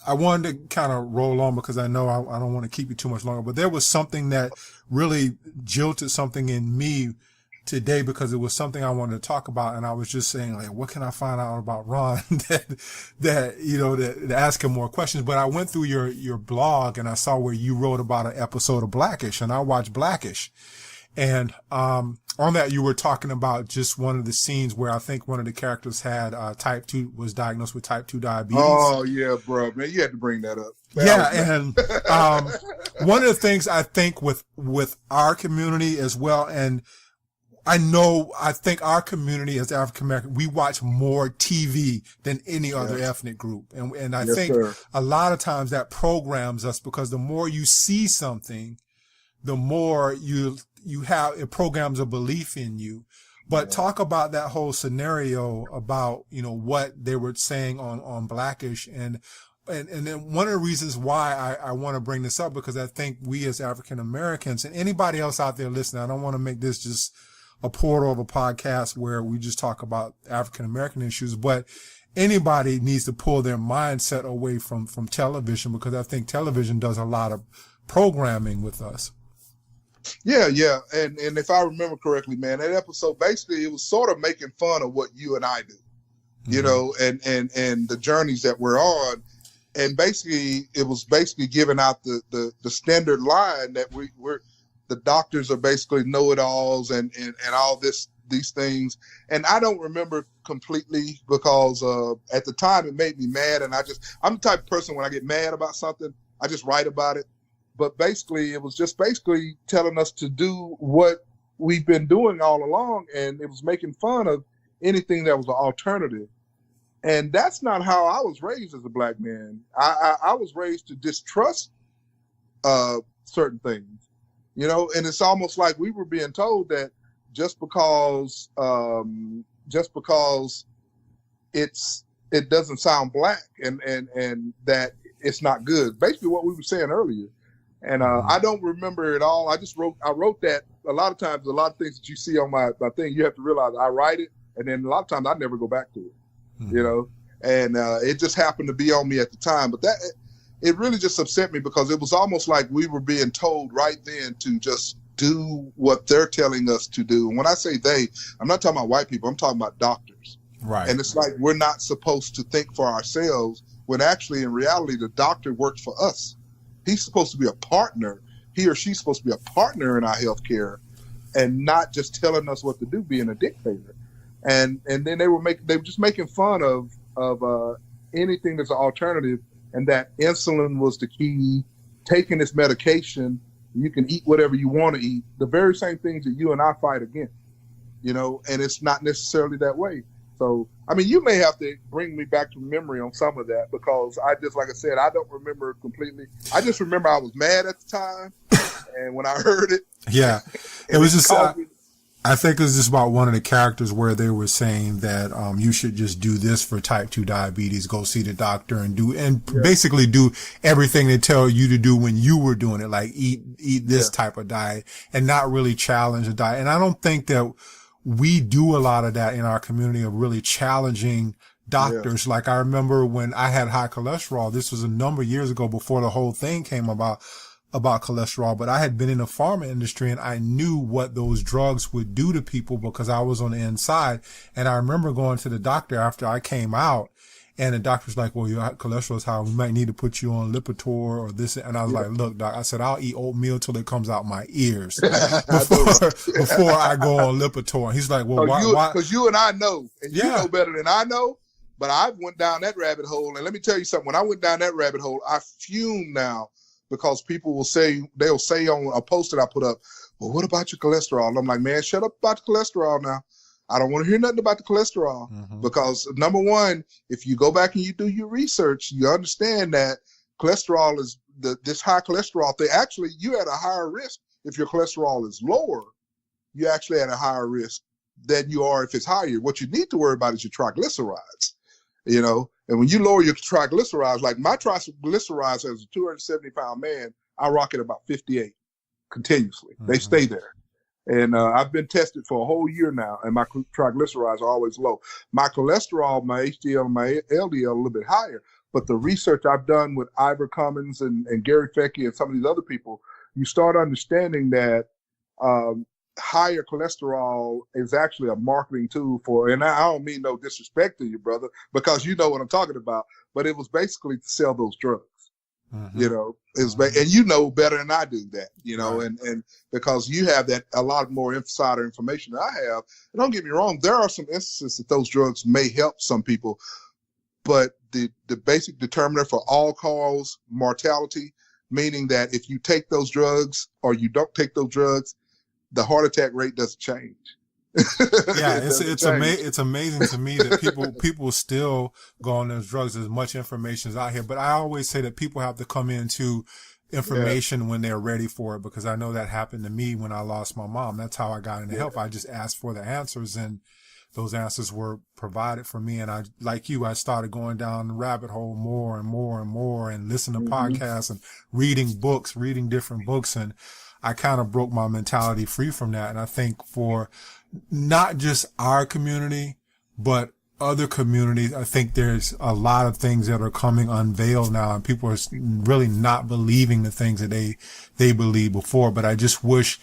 I wanted to kind of roll on, because I know I don't want to keep you too much longer. But there was something that really jilted something in me today, because it was something I wanted to talk about, and I was just saying, like, what can I find out about Ron that ask him more questions. But I went through your blog, and I saw where you wrote about an episode of Blackish, and I watched Blackish, and on that you were talking about just one of the scenes where I think one of the characters had was diagnosed with type 2 diabetes. Oh yeah, bro, man, you had to bring that up. And one of the things I think with our community as well, and I think our community as African American, we watch more TV than any other ethnic group. And I think a lot of times that programs us, because the more you see something, the more it programs a belief in you. But talk about that whole scenario about, what they were saying on Blackish. And then one of the reasons why I want to bring this up, because I think we as African Americans, and anybody else out there listening, I don't want to make this just a portal of a podcast where we just talk about African American issues, but anybody needs to pull their mindset away from television, because I think television does a lot of programming with us. Yeah. And if I remember correctly, man, that episode, basically it was sort of making fun of what you and I do, you know, and the journeys that we're on. And basically it was basically giving out the standard line that we're the doctors are basically know-it-alls and all these things. And I don't remember completely because at the time it made me mad, and I'm the type of person, when I get mad about something, I just write about it. But basically, it was just basically telling us to do what we've been doing all along, and it was making fun of anything that was an alternative. And that's not how I was raised as a black man. I was raised to distrust certain things, you know, and it's almost like we were being told that just because it doesn't sound black and that it's not good. Basically what we were saying earlier. And I don't remember it all. I wrote that. A lot of times, a lot of things that you see on my thing, you have to realize I write it, and then a lot of times I never go back to it, you know. And it just happened to be on me at the time. But it really just upset me, because it was almost like we were being told right then to just do what they're telling us to do. And when I say they, I'm not talking about white people. I'm talking about doctors. Right. And it's like we're not supposed to think for ourselves, when actually in reality the doctor works for us. He's supposed to be a partner. He or she's supposed to be a partner in our healthcare, and not just telling us what to do, being a dictator. And then they were just making fun of anything that's an alternative, and that insulin was the key. Taking this medication, you can eat whatever you want to eat. The very same things that you and I fight against, you know, and it's not necessarily that way. So, I mean, you may have to bring me back to memory on some of that, because like I said, I don't remember completely. I just remember I was mad at the time, and when I heard it. Yeah. It was just, I think it was just about one of the characters where they were saying that you should just do this for type 2 diabetes, go see the doctor and basically do everything they tell you to do when you were doing it, like eat this type of diet, and not really challenge the diet. And I don't think that we do a lot of that in our community, of really challenging doctors. Like I remember when I had high cholesterol, this was a number of years ago before the whole thing came about cholesterol, but I had been in the pharma industry and I knew what those drugs would do to people because I was on the inside. And I remember going to the doctor after I came out, and the doctor's like, well, your cholesterol is high. We might need to put you on Lipitor or this. And I was like, look, doc, I said, I'll eat oatmeal till it comes out my ears before I go on Lipitor. And he's like, well, why? Because you and I know, and you know better than I know, but I went down that rabbit hole. And let me tell you something. When I went down that rabbit hole, I fume now, because people they'll say on a post that I put up, well, what about your cholesterol? And I'm like, man, shut up about the cholesterol now. I don't want to hear nothing about the cholesterol, because number one, if you go back and you do your research, you understand that cholesterol is this high cholesterol thing. Actually, you at a higher risk if your cholesterol is lower. You actually at a higher risk than you are if it's higher. What you need to worry about is your triglycerides, you know. And when you lower your triglycerides, like my triglycerides as a 270-pound man, I rock at about 58 continuously. They stay there. And I've been tested for a whole year now, and my triglycerides are always low. My cholesterol, my HDL, and my LDL are a little bit higher. But the research I've done with Ivor Cummins and Gary Fecky and some of these other people, you start understanding that higher cholesterol is actually a marketing tool for, and I don't mean no disrespect to you, brother, because you know what I'm talking about, but it was basically to sell those drugs. You know, and you know better than I do that, you know, and because you have that a lot more insider information than I have. And don't get me wrong, there are some instances that those drugs may help some people, but the basic determiner for all cause mortality, meaning that if you take those drugs or you don't take those drugs, the heart attack rate doesn't change. Yeah, it's amazing to me that people still go on those drugs. As much information is out here, but I always say that people have to come into information when they're ready for it, because I know that happened to me when I lost my mom. That's how I got into health. I just asked for the answers, and those answers were provided for me. And I, like you, I started going down the rabbit hole more and more and more, and listening to podcasts and reading different books, and I kind of broke my mentality free from that. And I think for not just our community, but other communities. I think there's a lot of things that are coming unveiled now, and people are really not believing the things that they believed before. But I just wish,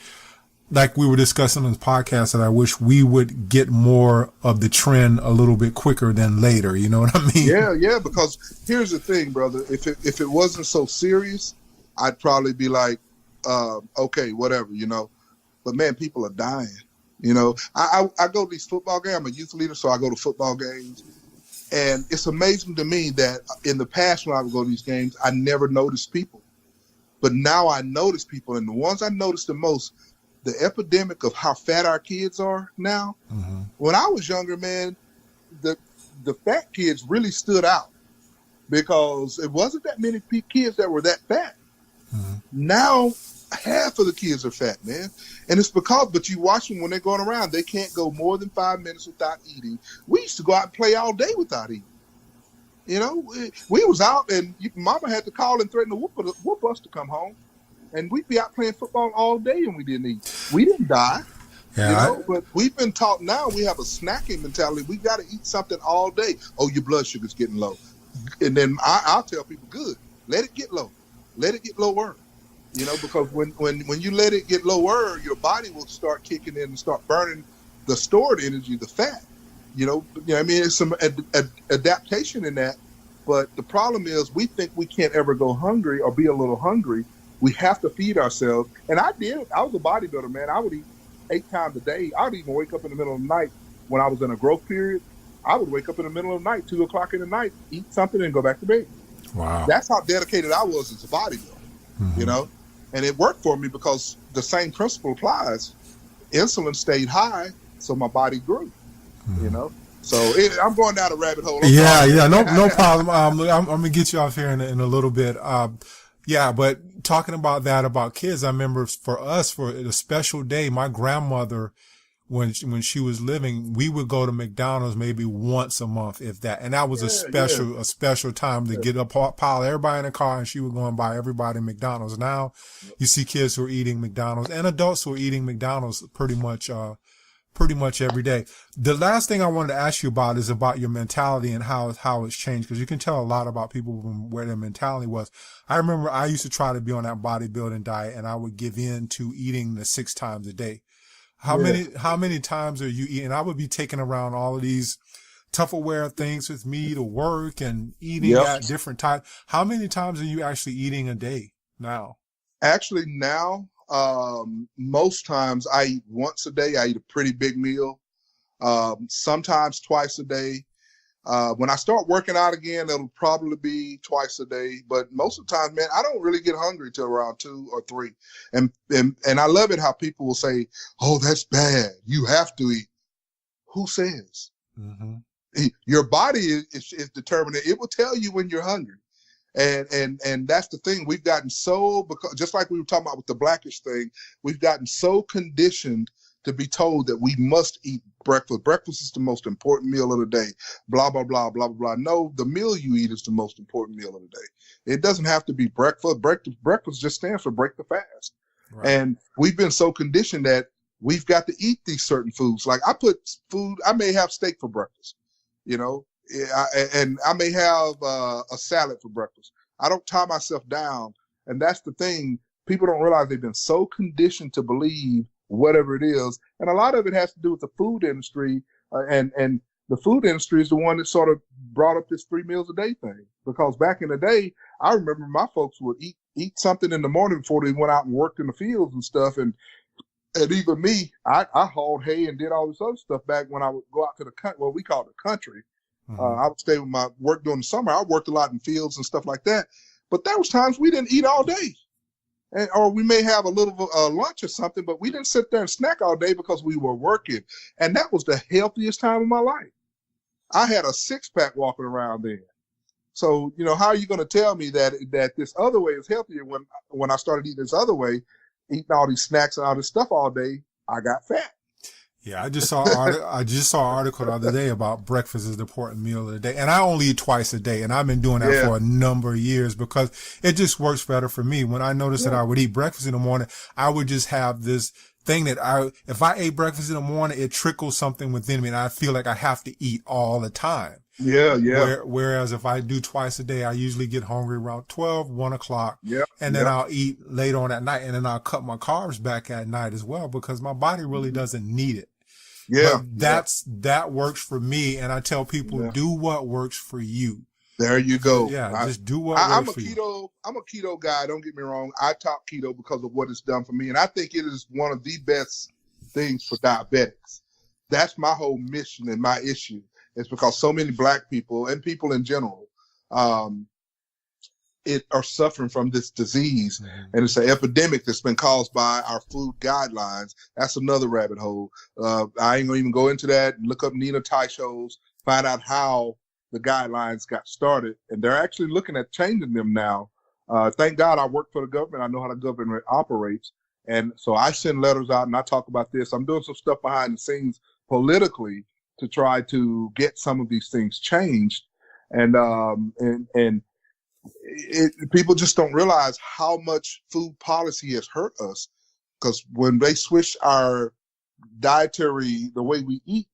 like we were discussing on this podcast, that I wish we would get more of the trend a little bit quicker than later. You know what I mean? Yeah, because here's the thing, brother. If it wasn't so serious, I'd probably be like, okay, whatever, you know. But man, people are dying. You know, I go to these football games. I'm a youth leader, so I go to football games. And it's amazing to me that in the past when I would go to these games, I never noticed people. But now I notice people. And the ones I notice the most, the epidemic of how fat our kids are now. Mm-hmm. When I was younger, man, the fat kids really stood out because it wasn't that many kids that were that fat. Mm-hmm. Now, half of the kids are fat, man. And it's because, but you watch them when they're going around, they can't go more than 5 minutes without eating. We used to go out and play all day without eating. You know, we was out and mama had to call and threaten to whoop us to come home. And we'd be out playing football all day and we didn't eat. We didn't die. Yeah, you know, but we've been taught now we have a snacking mentality. We got to eat something all day. Oh, your blood sugar's getting low. And then I'll tell people, good, let it get low. Let it get lower. You know, because when you let it get lower, your body will start kicking in and start burning the stored energy, the fat. You know what I mean? It's some adaptation in that. But the problem is we think we can't ever go hungry or be a little hungry. We have to feed ourselves. And I did. I was a bodybuilder, man. I would eat 8 times a day. I would even wake up in the middle of the night when I was in a growth period. I would wake up in the middle of the night, 2 o'clock in the night, eat something and go back to bed. Wow. That's how dedicated I was as a bodybuilder, mm-hmm. You know? And it worked for me because the same principle applies. Insulin stayed high, so my body grew, mm-hmm. You know? So I'm going down a rabbit hole. No problem. I'm going to get you off here in a little bit. But talking about that, about kids, I remember for us, for a special day, my grandmother, when she was living, we would go to McDonald's maybe once a month, if that. And that was a special time to get a pile everybody in the car, and she would go and buy everybody McDonald's. Now you see kids who are eating McDonald's and adults who are eating McDonald's pretty much every day. The last thing I wanted to ask you about is about your mentality and how it's changed, because you can tell a lot about people from where their mentality was. I remember I used to try to be on that bodybuilding diet, and I would give in to eating the 6 times a day. How many times are you eating? I would be taking around all of these Tupperware things with me to work and eating at different times. How many times are you actually eating a day now? Actually, now, most times I eat once a day. I eat a pretty big meal. Sometimes twice a day. When I start working out again, it'll probably be twice a day. But most of the time, man, I don't really get hungry till around 2 or 3. And I love it how people will say, "Oh, that's bad. You have to eat." Who says? Mm-hmm. Your body is determined. It will tell you when you're hungry. And that's the thing. We've gotten so, because just like we were talking about with the Blackish thing, we've gotten so conditioned to be told that we must eat breakfast. Breakfast is the most important meal of the day. Blah, blah, blah, blah, blah, blah. No, the meal you eat is the most important meal of the day. It doesn't have to be breakfast. Breakfast just stands for break the fast. Right. And we've been so conditioned that we've got to eat these certain foods. Like I may have steak for breakfast, you know, and I may have a salad for breakfast. I don't tie myself down. And that's the thing. People don't realize they've been so conditioned to believe whatever it is. And a lot of it has to do with the food industry. And the food industry is the one that sort of brought up this 3 meals a day thing. Because back in the day, I remember my folks would eat something in the morning before they went out and worked in the fields and stuff. And even me, I hauled hay and did all this other stuff back when I would go out to the country, what we call the country. Mm-hmm. I would stay with my work during the summer. I worked a lot in fields and stuff like that. But there was times we didn't eat all day. Or we may have a little lunch or something, but we didn't sit there and snack all day because we were working. And that was the healthiest time of my life. I had a 6-pack walking around then. So, you know, how are you going to tell me that this other way is healthier when I started eating this other way, eating all these snacks and all this stuff all day, I got fat. Yeah, I just saw an article the other day about breakfast is the important meal of the day. And I only eat twice a day, and I've been doing that for a number of years because it just works better for me. When I noticed that I would eat breakfast in the morning, I would just have this thing that if I ate breakfast in the morning, it trickles something within me and I feel like I have to eat all the time. Yeah, yeah. Whereas if I do twice a day, I usually get hungry around 12, 1 o'clock. Yeah. And then I'll eat later on at night, and then I'll cut my carbs back at night as well because my body really doesn't need it. Yeah. But that works for me. And I tell people, do what works for you. There you go. Yeah. Just do what works for you. I'm a keto guy. Don't get me wrong. I top keto because of what it's done for me. And I think it is one of the best things for diabetics. That's my whole mission and my issue. It's because so many Black people and people in general are suffering from this disease. Mm-hmm. And it's an epidemic that's been caused by our food guidelines. That's another rabbit hole. I ain't gonna even go into that. Look up Nina Teicholz, find out how the guidelines got started. And they're actually looking at changing them now. Thank God I work for the government. I know how the government operates. And so I send letters out and I talk about this. I'm doing some stuff behind the scenes politically to try to get some of these things changed. And people just don't realize how much food policy has hurt us, because when they switched our dietary, the way we eat,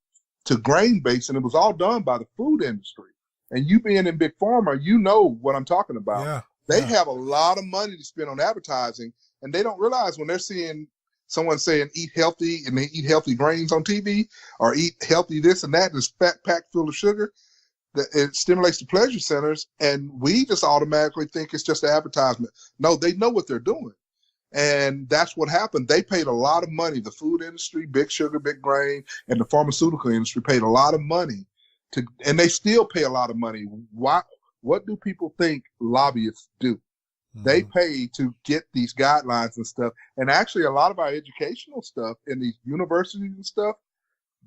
to grain-based, and it was all done by the food industry. And you being in Big Pharma, you know what I'm talking about. Yeah, they have a lot of money to spend on advertising, and they don't realize when they're seeing someone saying eat healthy and they eat healthy grains on TV or eat healthy this and that, this fat packed full of sugar, that it stimulates the pleasure centers, and we just automatically think it's just an advertisement. No, they know what they're doing. And that's what happened. They paid a lot of money. The food industry, big sugar, big grain, and the pharmaceutical industry paid a lot of money and they still pay a lot of money. Why? What do people think lobbyists do? They pay to get these guidelines and stuff. And actually a lot of our educational stuff in these universities and stuff,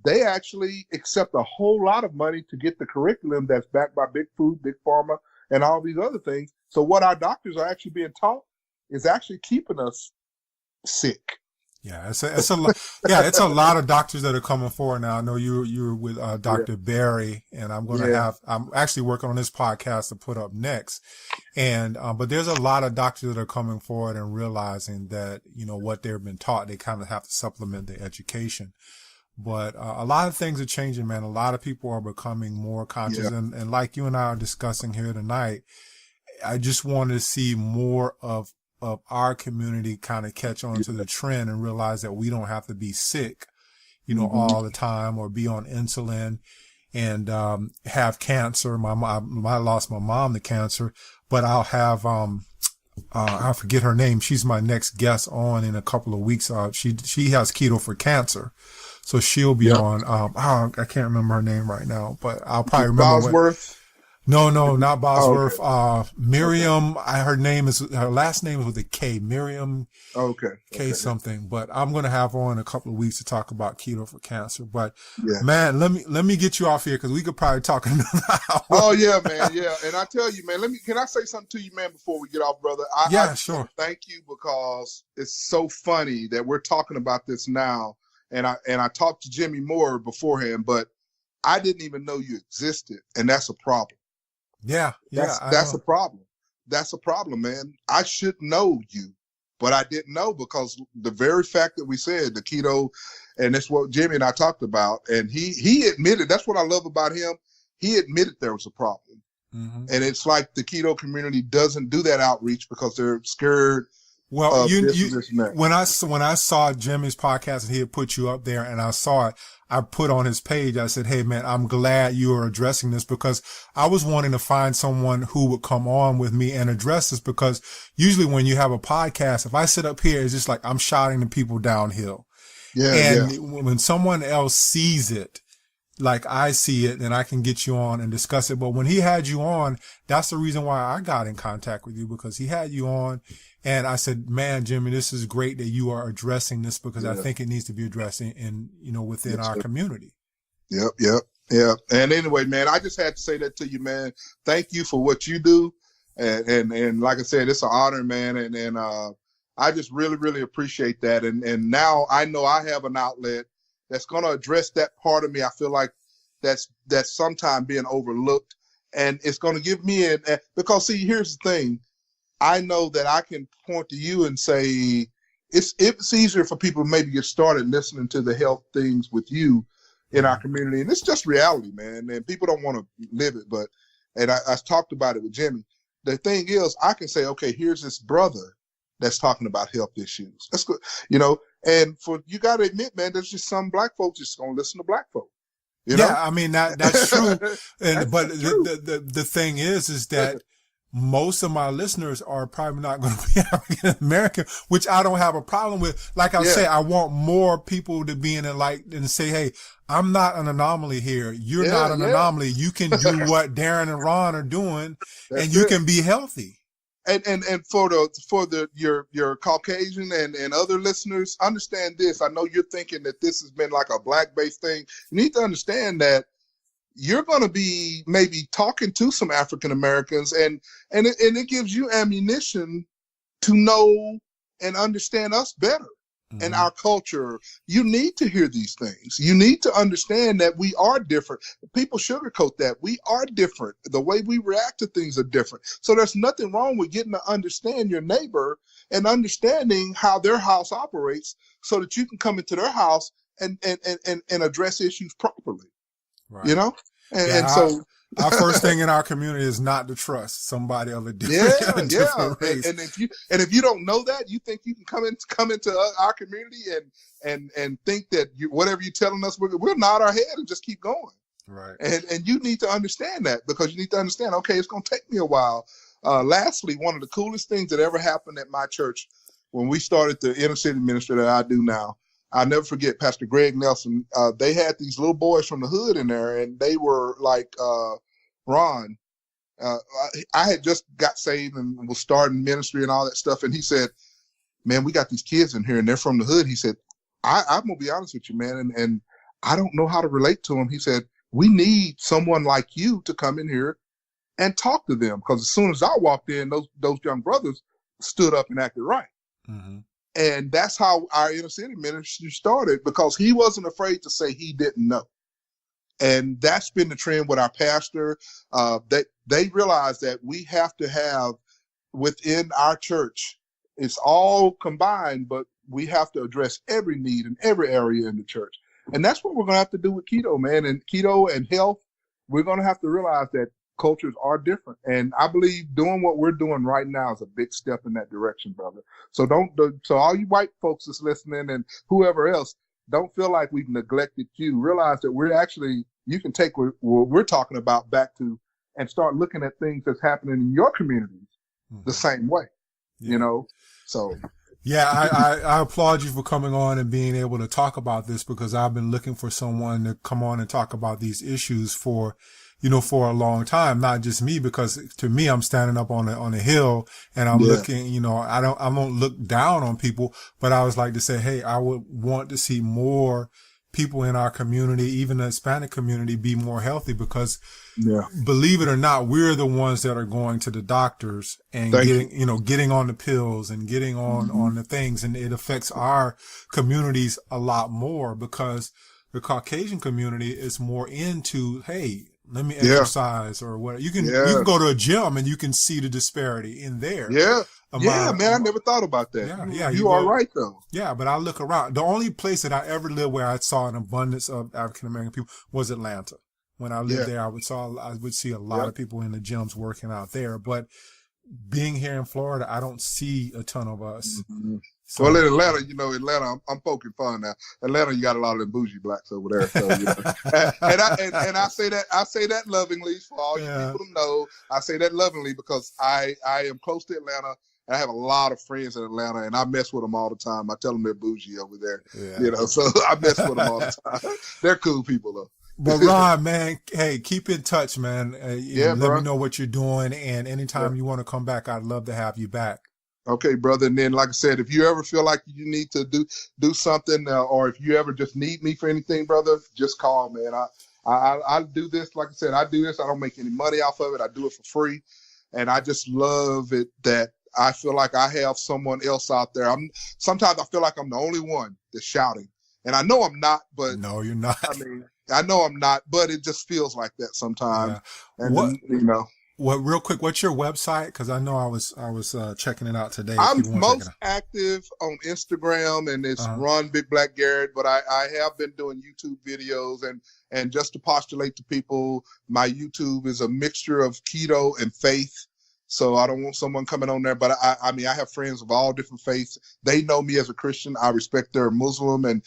they actually accept a whole lot of money to get the curriculum that's backed by big food, big pharma, and all these other things. So what our doctors are actually being taught is actually keeping us sick. Yeah, it's a lot of doctors that are coming forward now. I know you're with Dr. Barry, and I'm actually working on this podcast to put up next. And but there's a lot of doctors that are coming forward and realizing that, you know, what they've been taught, they kind of have to supplement their education. But a lot of things are changing, man. A lot of people are becoming more conscious, and like you and I are discussing here tonight, I just want to see more of our community kind of catch on to the trend and realize that we don't have to be sick, you know, all the time, or be on insulin and have cancer. I lost my mom to cancer, but I'll have I forget her name. She's my next guest on in a couple of weeks. She has Keto for Cancer, so she'll be on. I can't remember her name right now, but I'll probably remember. Bosworth. No, not Bosworth. Oh, okay. Miriam. Her last name is with a K. Miriam. K something. But I'm gonna have her on in a couple of weeks to talk about Keto for Cancer. But man, let me get you off here because we could probably talk another hour. Oh yeah, man, yeah. And I tell you, man, can I say something to you, man, before we get off, brother? Sure. Thank you, because it's so funny that we're talking about this now. And I talked to Jimmy Moore beforehand, but I didn't even know you existed, and that's a problem. That's a problem. That's a problem, man. I should know you, but I didn't know, because the very fact that we said the keto, and that's what Jimmy and I talked about, and he admitted, that's what I love about him. He admitted there was a problem. And it's like the keto community doesn't do that outreach because they're scared. Well, when I saw Jimmy's podcast and he had put you up there and I saw it, I put on his page, I said, hey man, I'm glad you are addressing this, because I was wanting to find someone who would come on with me and address this, because usually when you have a podcast, if I sit up here, it's just like I'm shouting the people downhill. When someone else sees it, like I see it, then I can get you on and discuss it. But when he had you on, that's the reason why I got in contact with you, because he had you on. And I said, man, Jimmy, this is great that you are addressing this, because I think it needs to be addressed in within our community. Yep. And anyway, man, I just had to say that to you, man. Thank you for what you do. And like I said, it's an honor, man. And I just really, really appreciate that. And now I know I have an outlet that's going to address that part of me. I feel like that's sometimes being overlooked, and it's going to give me because see, here's the thing. I know that I can point to you and say, it's easier for people to maybe get started listening to the health things with you in our community. And it's just reality, man. And people don't want to live it, and I talked about it with Jimmy. The thing is, I can say, okay, here's this brother that's talking about health issues. That's good. And you got to admit, man, there's just some black folks just going to listen to black folk. Yeah, I mean, that's true. But the thing is that most of my listeners are probably not going to be African American, which I don't have a problem with. Like I say, I want more people to be enlightened and say, hey, I'm not an anomaly here. You're not an anomaly. You can do what Darren and Ron are doing, and you can be healthy. And for your Caucasian and other listeners, understand this. I know you're thinking that this has been like a black-based thing. You need to understand that you're going to be maybe talking to some African Americans, and it gives you ammunition to know and understand us better and our culture. You need to hear these things. You need to understand that we are different. People sugarcoat that. We are different. The way we react to things are different. So there's nothing wrong with getting to understand your neighbor and understanding how their house operates so that you can come into their house and address issues properly. Right. And so our first thing in our community is not to trust somebody of a different, different race. And if you don't know that, you think you can come into our community and think that whatever you're telling us, we'll nod our head and just keep going. Right. And you need to understand that, because you need to understand, okay, it's going to take me a while. Lastly, one of the coolest things that ever happened at my church when we started the inner city ministry that I do now, I'll never forget Pastor Greg Nelson. They had these little boys from the hood in there, and they were like, Ron, I had just got saved and was starting ministry and all that stuff. And he said, man, we got these kids in here and they're from the hood. He said, I'm going to be honest with you, man. And I don't know how to relate to them. He said, we need someone like you to come in here and talk to them. Because as soon as I walked in, those young brothers stood up and acted right. Mm-hmm. And that's how our inner city ministry started, because he wasn't afraid to say he didn't know. And that's been the trend with our pastor. They realize that we have to have within our church, it's all combined, but we have to address every need in every area in the church. And that's what we're going to have to do with keto, man. And keto and health, we're going to have to realize that cultures are different. And I believe doing what we're doing right now is a big step in that direction, brother. So so all you white folks that's listening and whoever else, don't feel like we've neglected you. Realize that you can take what we're talking about back to and start looking at things that's happening in your communities the same way, so. Yeah, I applaud you for coming on and being able to talk about this, because I've been looking for someone to come on and talk about these issues for a long time. Not just me, because to me, I'm standing up on a hill and I'm looking, I don't look down on people, but I always like to say, hey, I would want to see more people in our community, even the Hispanic community, be more healthy, because believe it or not, we're the ones that are going to the doctors and getting on the pills and getting on the things. And it affects our communities a lot more, because the Caucasian community is more into, hey, let me exercise or whatever. You can go to a gym and you can see the disparity in there. Yeah. Man, I never thought about that. Yeah, you are right though. Yeah, but I look around. The only place that I ever lived where I saw an abundance of African American people was Atlanta. When I lived there, I would see a lot of people in the gyms working out there. But being here in Florida, I don't see a ton of us. Mm-hmm. So, well, in Atlanta, I'm poking fun now. Atlanta, you got a lot of them bougie blacks over there. So, and I say that lovingly for all you people to know. I say that lovingly because I am close to Atlanta. And I have a lot of friends in Atlanta, and I mess with them all the time. I tell them they're bougie over there, so I mess with them all the time. They're cool people, though. But Ron, man, hey, keep in touch, man. Let me know what you're doing, and anytime you want to come back, I'd love to have you back. Okay, brother. And then, like I said, if you ever feel like you need to do something, or if you ever just need me for anything, brother, just call, man. I do this. Like I said, I do this. I don't make any money off of it. I do it for free, and I just love it that I feel like I have someone else out there. Sometimes I feel like I'm the only one that's shouting, and I know I'm not. But no, you're not. I mean, I know I'm not, but it just feels like that sometimes. Yeah. And Well, real quick, what's your website? Because I know I was checking it out today. I'm most active on Instagram, and it's Run Big Black Garret. But I have been doing YouTube videos, and just to postulate to people, my YouTube is a mixture of keto and faith. So I don't want someone coming on there, but I mean, I have friends of all different faiths. They know me as a Christian. I respect their Muslim and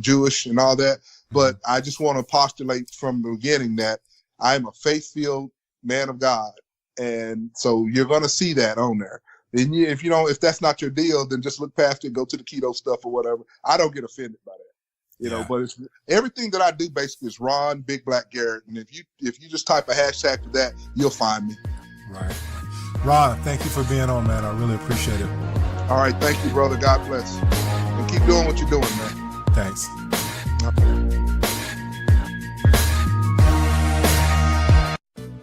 Jewish and all that. But I just want to postulate from the beginning that I'm a faith-filled man of God. And so you're going to see that on there. And if that's not your deal, then just look past it, go to the keto stuff or whatever. I don't get offended by that, you know, but it's everything that I do basically is Ron Big Black Garret. And if you just type a hashtag to that, you'll find me. Right. Ron, thank you for being on, man. I really appreciate it. All right. Thank you, brother. God bless. And keep doing what you're doing, man. Thanks.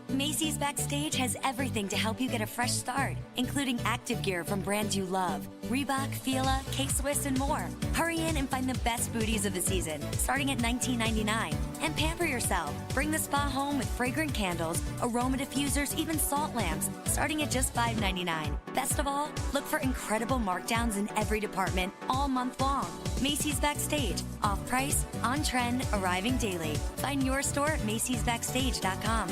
Macy's Backstage has everything to help you get a fresh start, including active gear from brands you love, Reebok, Fila, K-Swiss, and more. Hurry in and find the best booties of the season, starting at $19.99. And pamper yourself. Bring the spa home with fragrant candles, aroma diffusers, even salt lamps, starting at just $5.99. Best of all, look for incredible markdowns in every department all month long. Macy's Backstage, off price, on trend, arriving daily. Find your store at macysbackstage.com.